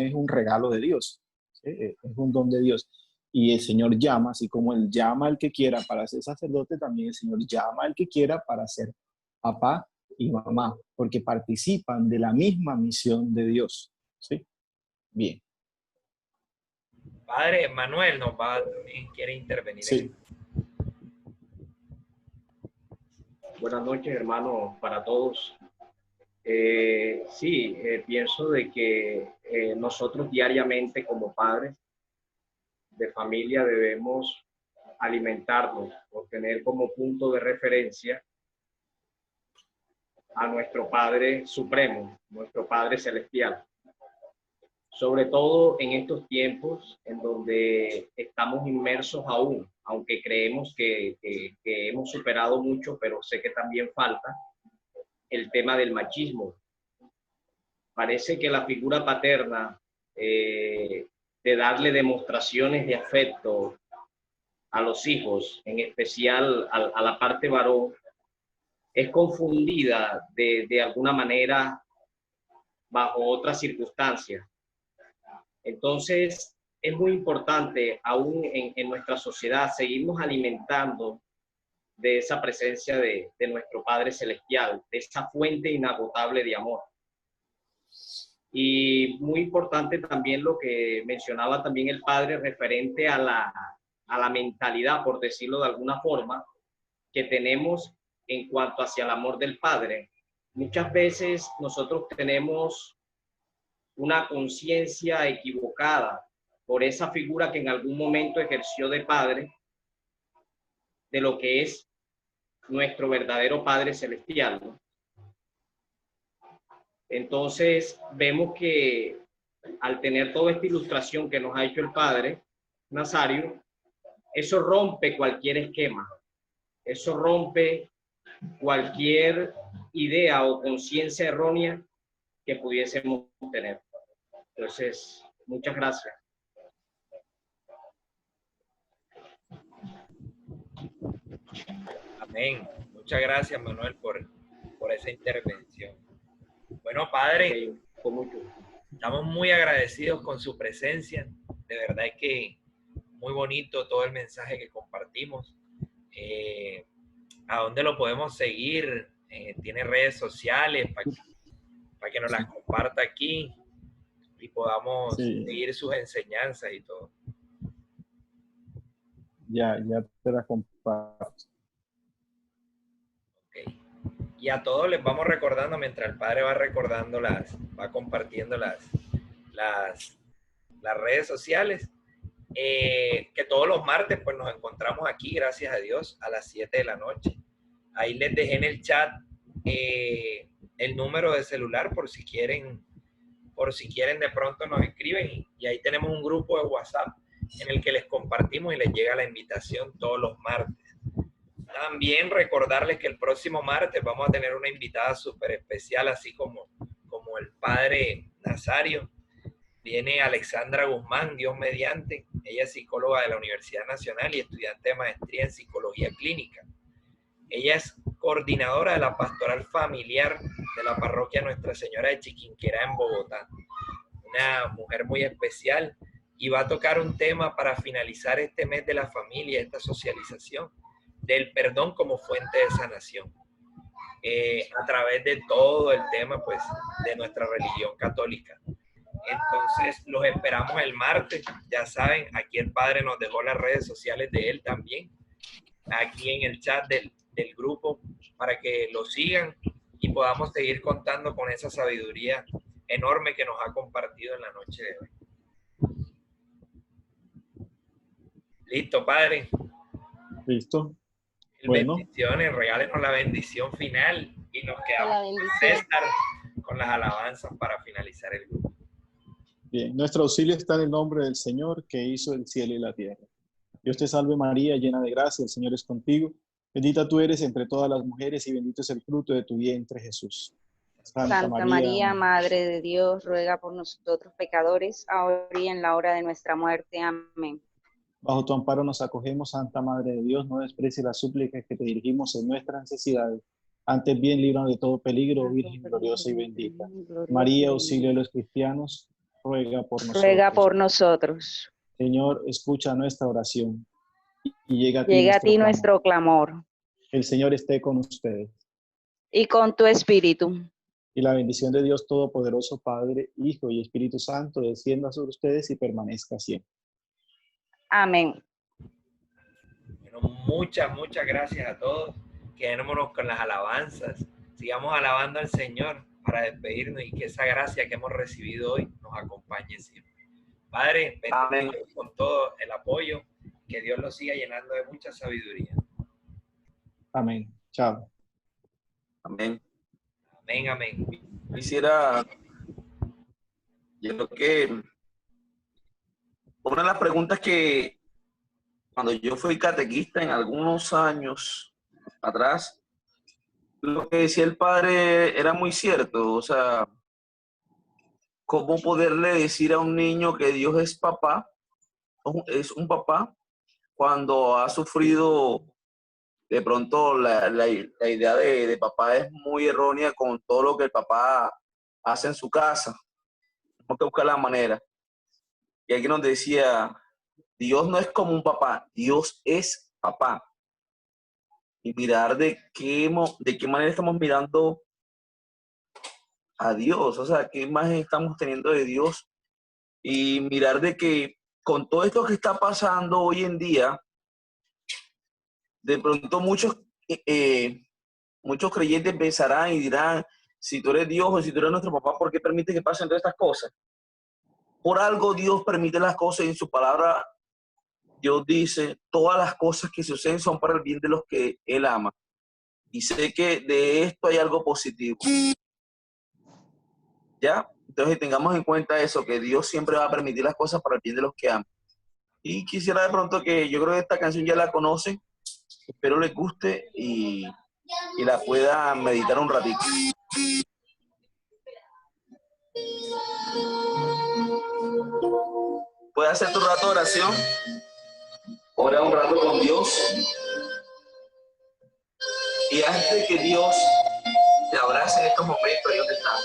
es un regalo de Dios, ¿sí? Es un don de Dios. Y el Señor llama, así como Él llama al que quiera para ser sacerdote, también el Señor llama al que quiera para ser papá y mamá, porque participan de la misma misión de Dios, ¿sí? Bien. Padre Manuel nos va también quiere intervenir. Sí. Buenas noches, hermanos, para todos. Pienso de que nosotros diariamente como padres de familia debemos alimentarnos o tener como punto de referencia a nuestro Padre Supremo, nuestro Padre Celestial. Sobre todo en estos tiempos en donde estamos inmersos aún, aunque creemos que hemos superado mucho, pero sé que también falta el tema del machismo. Parece que la figura paterna, de darle demostraciones de afecto a los hijos, en especial a la parte varón, es confundida de alguna manera bajo otras circunstancias. Entonces, es muy importante aún en nuestra sociedad seguirnos alimentando de esa presencia de nuestro Padre Celestial, de esa fuente inagotable de amor. Y muy importante también lo que mencionaba también el Padre referente a la mentalidad, por decirlo de alguna forma, que tenemos en cuanto hacia el amor del Padre. Muchas veces nosotros tenemos una conciencia equivocada por esa figura que en algún momento ejerció de padre, de lo que es nuestro verdadero Padre Celestial, ¿no? Entonces vemos que al tener toda esta ilustración que nos ha hecho el Padre Nazario, eso rompe cualquier esquema, eso rompe cualquier idea o conciencia errónea que pudiésemos tener. Entonces, Muchas gracias. Amén. Muchas gracias, Manuel, por esa intervención. Bueno, Padre, Ok, con mucho gusto. estamos muy agradecidos con su presencia. De verdad es que muy bonito todo el mensaje que compartimos. ¿A dónde lo podemos seguir? ¿Tiene redes sociales para que nos las comparta aquí y podamos Sí, seguir sus enseñanzas y todo? ya te la comparto. Okay. Y a todos les vamos recordando, mientras el Padre va recordando va compartiendo las redes sociales, que todos los martes pues nos encontramos aquí, gracias a Dios, a las 7 de la noche. Ahí les dejé en el chat el número de celular por si quieren de pronto nos escriben, y ahí tenemos un grupo de WhatsApp en el que les compartimos y les llega la invitación todos los martes. También recordarles que el próximo martes vamos a tener una invitada súper especial, así como el Padre Nazario. Viene Alexandra Guzmán, Dios mediante. Ella es psicóloga de la Universidad Nacional y estudiante de maestría en psicología clínica. Ella es coordinadora de la pastoral familiar de la parroquia Nuestra Señora de Chiquinquirá en Bogotá. Una mujer muy especial, y va a tocar un tema para finalizar este mes de la familia, esta socialización del perdón como fuente de sanación, a través de todo el tema pues de nuestra religión católica. Entonces los esperamos el martes. Ya saben, aquí el Padre nos dejó las redes sociales de él también, aquí en el chat del grupo, para que lo sigan y podamos seguir contando con esa sabiduría enorme que nos ha compartido en la noche de hoy. Listo, Padre. Listo. Bueno. Bendiciones, regálenos la bendición final y nos quedamos con César con las alabanzas para finalizar el grupo. Bien, nuestro auxilio está en el nombre del Señor que hizo el cielo y la tierra. Dios te salve María, llena de gracia, el Señor es contigo. Bendita tú eres entre todas las mujeres y bendito es el fruto de tu vientre, Jesús. Santa María, Madre de Dios, ruega por nosotros pecadores, ahora y en la hora de nuestra muerte. Amén. Bajo tu amparo nos acogemos, Santa Madre de Dios, no desprecies las súplicas que te dirigimos en nuestras necesidades. Antes bien, líbranos de todo peligro, Virgen gloriosa y bendita. María, auxilio de los cristianos, ruega por nosotros. Ruega por nosotros. Señor, escucha nuestra oración y llega a ti nuestro clamor. El Señor esté con ustedes. Y con tu espíritu. Y la bendición de Dios Todopoderoso, Padre, Hijo y Espíritu Santo, descienda sobre ustedes y permanezca siempre. Amén. Bueno, muchas gracias a todos. Quedémonos con las alabanzas. Sigamos alabando al Señor para despedirnos y que esa gracia que hemos recibido hoy nos acompañe siempre. Padre, bendito con todo el apoyo. Que Dios lo siga llenando de mucha sabiduría. Amén. Chao. Amén. Amén, amén. Quisiera, yo creo que una de las preguntas que cuando yo fui catequista en algunos años atrás, lo que decía el padre era muy cierto. O sea, ¿cómo poderle decir a un niño que Dios es papá? Es un papá cuando ha sufrido. De pronto la idea de papá es muy errónea con todo lo que el papá hace en su casa. Tenemos que buscar la manera. Y alguien nos decía, Dios no es como un papá, Dios es papá. Y mirar de qué manera estamos mirando a Dios, o sea, qué imagen estamos teniendo de Dios. Y mirar de que con todo esto que está pasando hoy en día, de pronto muchos creyentes pensarán y dirán, si tú eres Dios o si tú eres nuestro papá, ¿por qué permite que pasen todas estas cosas? Por algo Dios permite las cosas y en su palabra Dios dice, todas las cosas que suceden son para el bien de los que Él ama. Y sé que de esto hay algo positivo. ¿Ya? Entonces tengamos en cuenta eso, que Dios siempre va a permitir las cosas para el bien de los que aman. Y quisiera de pronto que, yo creo que esta canción ya la conocen, espero les guste y la puedan meditar un ratito. Puedes hacer tu rato de oración. Ora un rato con Dios. Y antes de que Dios te abrace en estos momentos, ¿dónde estás?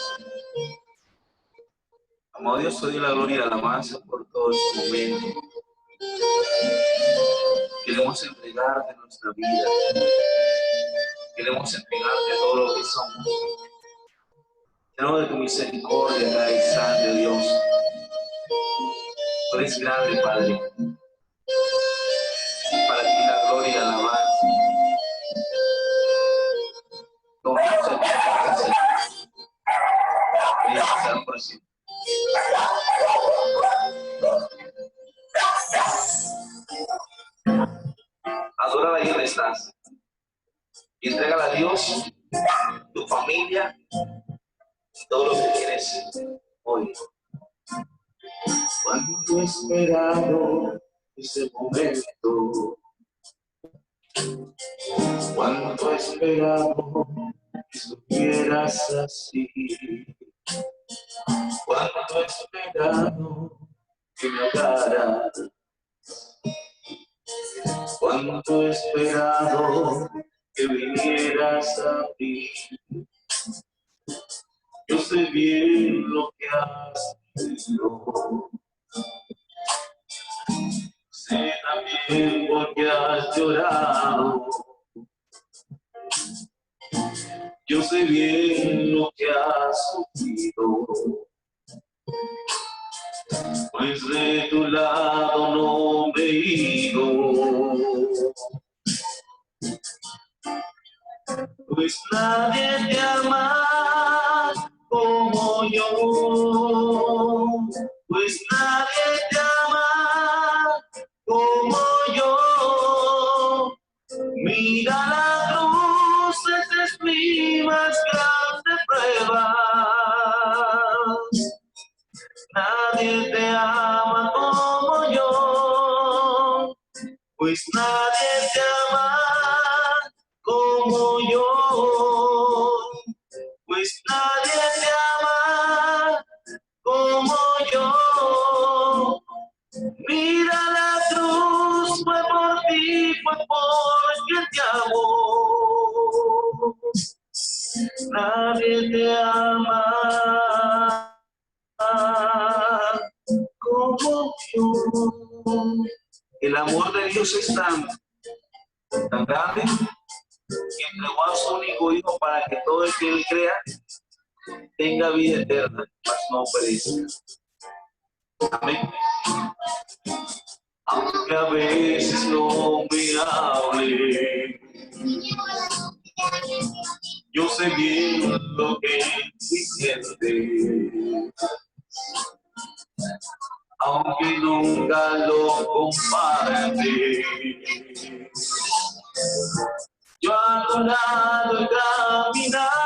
Amado Dios, te doy la gloria y la alabanza por todo este momento. Queremos entregarte nuestra vida. Queremos entregarte todo lo que somos. Lleno de tu misericordia, Padre Santo, Dios. Tú eres grande, Padre. Para ti la gloria y la alabanza. Toma tu gracia. Ven a estar por sí. Adórala ahí donde estás. Y entrégala a Dios, tu familia, todo lo que tienes hoy. Cuánto he esperado ese momento. Cuánto he esperado que estuvieras así. Cuánto he esperado que me hablaras. Cuánto he esperado que vinieras a mí. Yo sé bien lo que has vivido. Sé también por qué has llorado. Yo sé bien lo que has sufrido. Pues de tu lado no me he ido. Pues nadie te ama como yo. Pues nadie te ama como yo. Mira la cruz, esa es mi más grande prueba. Nadie te ama como yo. Pues nadie te ama como yo. Pues nadie te ama como yo. Mira la cruz, fue por ti, fue porque te amo. Nadie te ama como yo. El amor de Dios es tan grande que entregó a su único Hijo para que todo el que Él crea tenga vida eterna, mas no perezca. Amén. Aunque a veces no me hable, yo sé bien lo que siente. Aunque nunca lo comparte, yo a tu lado he caminado.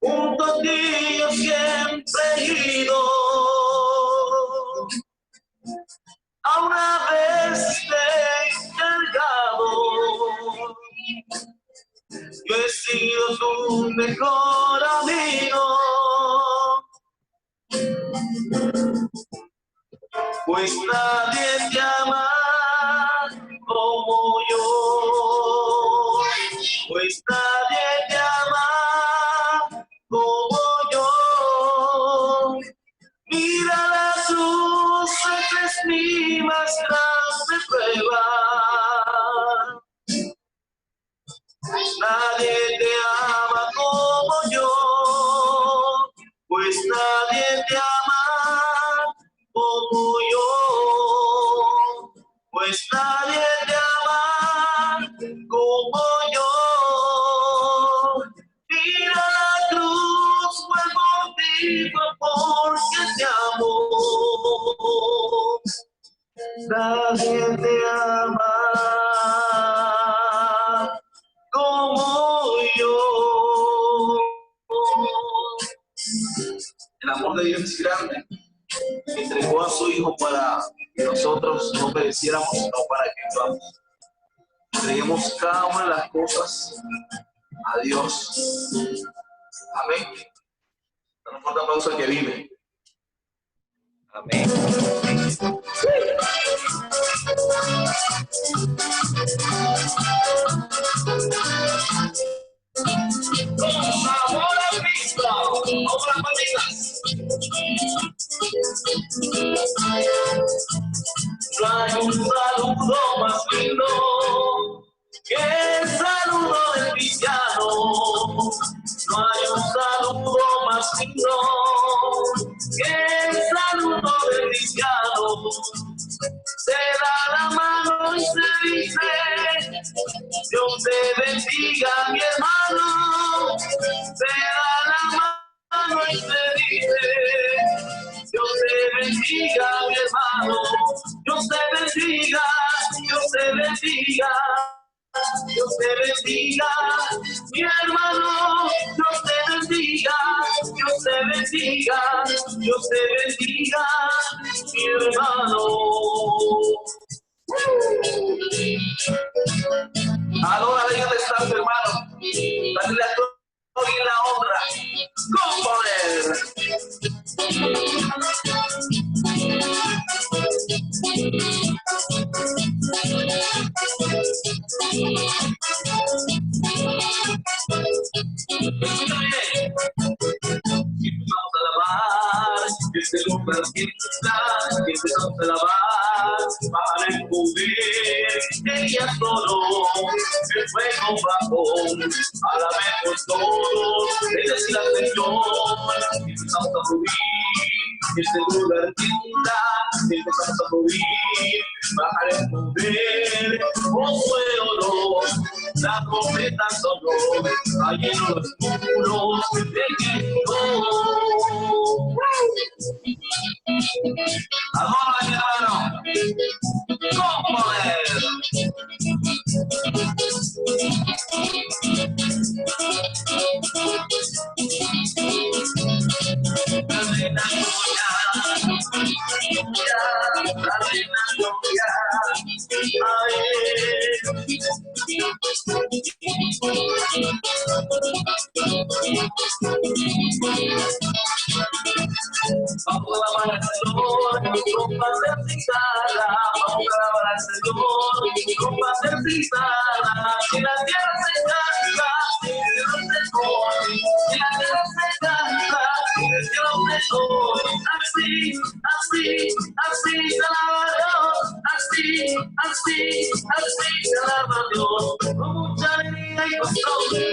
Junto a ti yo siempre he ido. A una vez te he encargado. Yo he sido tu mejor amigo. Pues nadie te ama como yo. Pues nadie te ama como yo. Mira la cruz, esa es mi más grande prueba. Nadie te ama como yo. Pues nadie te ama como yo. Pues nadie te ama como yo. Mira la cruz, fue por ti, fue porque te amo. Nadie te ama como yo. El amor de Dios es grande. Entregó a su Hijo para que nosotros no pereciéramos, sino para que vivamos. Entreguemos cada una de las cosas a Dios. Amén. Dale un fuerte aplauso al que vive. Amén. Con sabor a Cristo. Vamos a las palmitas. No hay un saludo más lindo que el saludo del cristiano. No hay un saludo más lindo que el saludo del cristiano. Se da la mano y se dice: Dios te bendiga, mi hermano. Se da la mano y se dice: Dios te bendiga, mi hermano. Dios te bendiga, Dios te bendiga. Dios te bendiga, mi hermano. Dios te bendiga, Dios te bendiga. Dios te bendiga, mi hermano. Adora, dígale santo, hermano. Dale la gloria y la honra. Con poder. Vamos a alabar, que se lugar que empezamos a alabar, para el poder, ella solo, el fuego bajo, alabemos todos, ella es la Señor, empezamos a subir, que se lugar que empezamos a subir, bajar el poder, oh suelo, la trompeta sonó, allí en los muros de Cristo. Amor, hermano, con poder. Dale la gloria, dale la gloria a él. Vamos a alabar al Señor con paternizada. Vamos a alabar al Señor con paternizada. Si la tierra se cansa, si el cielo se pone. Si la tierra se cansa, si el cielo se pone. Así, así, así se alaba Dios. Así, así, así se alaba Dios. Con mucha alegría y gozo,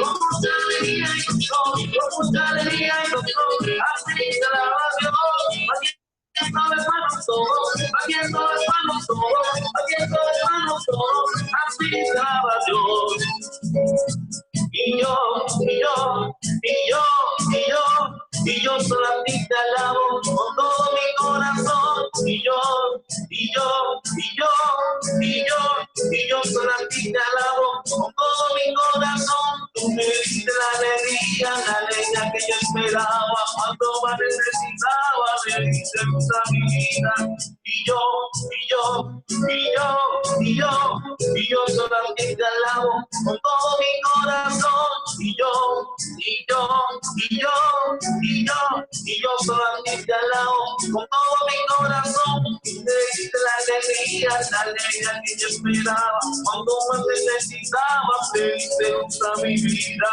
con mucha alegría y gozo, con mucha alegría y gozo. Así se alaba Dios. Aquí no es para nosotros, aquí no es para nosotros, aquí no es para nosotros. Así se alaba Dios. Y yo, y yo, y yo, y yo, y yo solo a ti te alabo con todo mi corazón. Y yo, y yo, y yo, y yo, y yo solo a ti te alabo con todo mi corazón. Tú me diste la alegría que yo esperaba cuando más necesitaba. Me diste mucha mi vida. Y yo, y yo, y yo, y yo, y yo solo a ti te alabo con todo mi corazón. Y yo, y yo, y yo, y yo, y yo solo a ti te alabo con todo mi corazón. Tú me diste la alegría que yo esperaba cuando más necesitaba. Me diste mucha mi vida.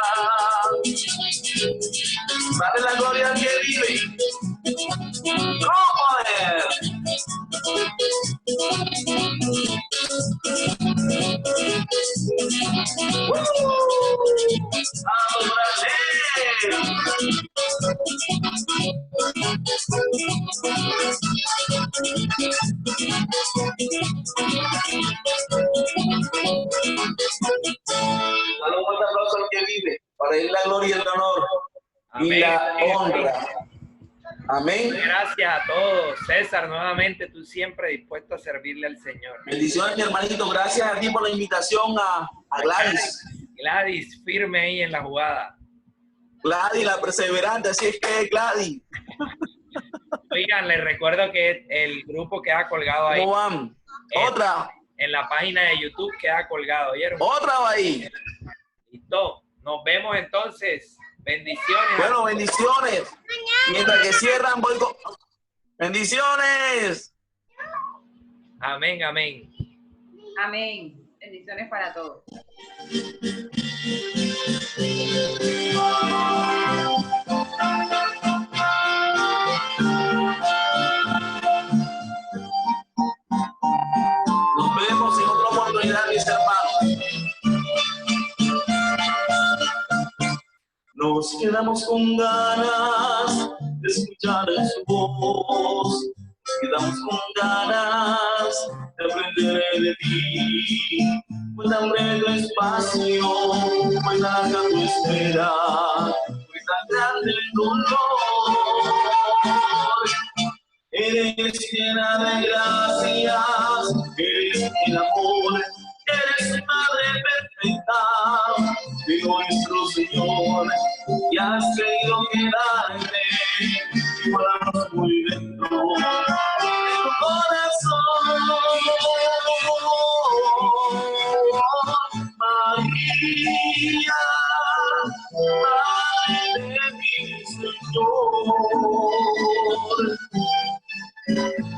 Dale la gloria al que vive. ¿Cómo es? Dale un fuerte aplauso al que vive, para él la gloria y el honor. Amén. Y la honra. Amén. Gracias a todos. César, nuevamente tú siempre dispuesto a servirle al Señor. Bendiciones, mi hermanito. Gracias a ti por la invitación a Gladys. Gladys, firme ahí en la jugada. Gladys, la perseverante, así es que Gladys. Oigan, les recuerdo que el grupo queda colgado ahí. ¿Cómo van? Otra. En la página de YouTube queda colgado. ¿Oyeron? Otra va ahí. Listo. Nos vemos entonces. Bendiciones. Bueno, bendiciones. Mientras que cierran, voy con... Bendiciones. Amén, amén. Amén. Bendiciones para todos. Nos vemos en otra oportunidad, mis hermanos. Nos quedamos con ganas de escuchar su voz. Nos quedamos con ganas de aprender de ti. Fue tan breve tu espacio, fue larga tu espera, fue tan grande el dolor. Eres llena de gracias, eres el amor, eres madre perfecta de nuestro Señor, y has querido quedarte y guardarnos muy dentro de tu corazón. María, Madre de mi Señor,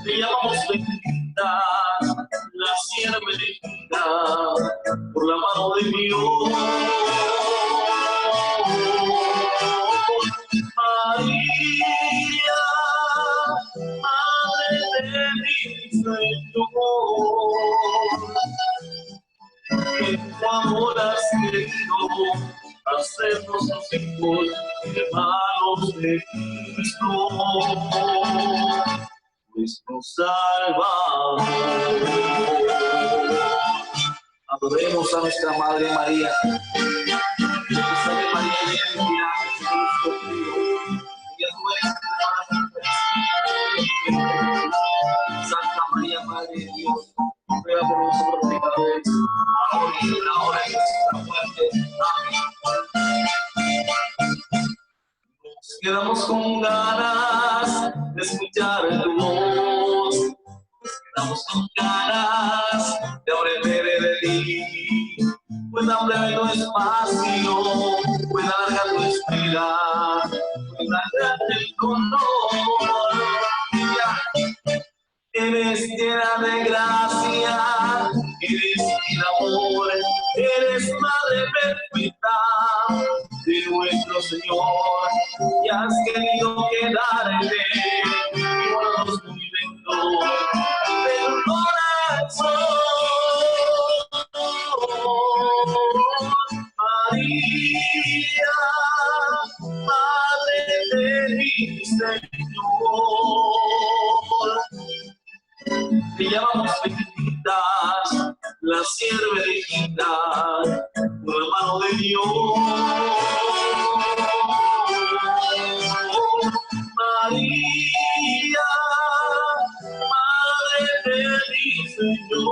te llamamos bendita, la sierva elegida por la mano de Dios. María, Madre de mi Señor, en tu amor has querido hacernos los hijos hermanos de Cristo, nuestro Salvador. Adoremos a nuestra Madre María. Salve María, llena de gracia, Jesús contigo. Ella es nuestra Santa María, Madre de Dios, ruega por nosotros pecadores, ahora y en la hora de nuestra muerte. Amén. Nos quedamos con ganas de escuchar tu voz. Nos quedamos con ganas de aprender de ti. Pues tan breve tu espacio, pues larga tu espera, pues tan grande el dolor. Eres llena de gracia, eres el amor, eres madre perfecta de nuestro Señor, y has querido quedarte y guardarnos muy dentro del corazón. María, Madre de mi Señor, te llamamos benditas, la sierva elegida por la mano de Dios. María, Madre de mi Señor,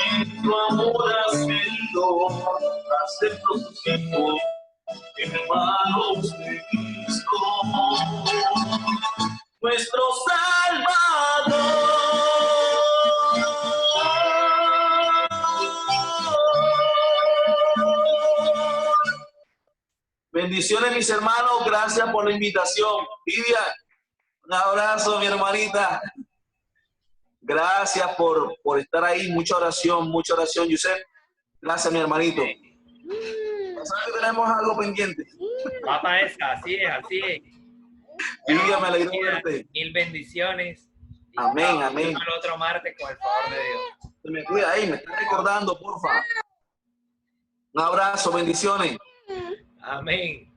en tu amor has querido hacernos tus hijos, hermanos de Cristo, nuestro Salvador. Bendiciones, mis hermanos, gracias por la invitación. Vivian, un abrazo, mi hermanita. Gracias por estar ahí, mucha oración, Yusef. Gracias, mi hermanito. ¿Sabes que tenemos algo pendiente? Papá, así es, así es. Vivian, me alegro de verte. Mil bendiciones. Amén, amén. El otro martes, con el favor de Dios. Se me cuida ahí, me está recordando, porfa. Un abrazo, bendiciones. Amén.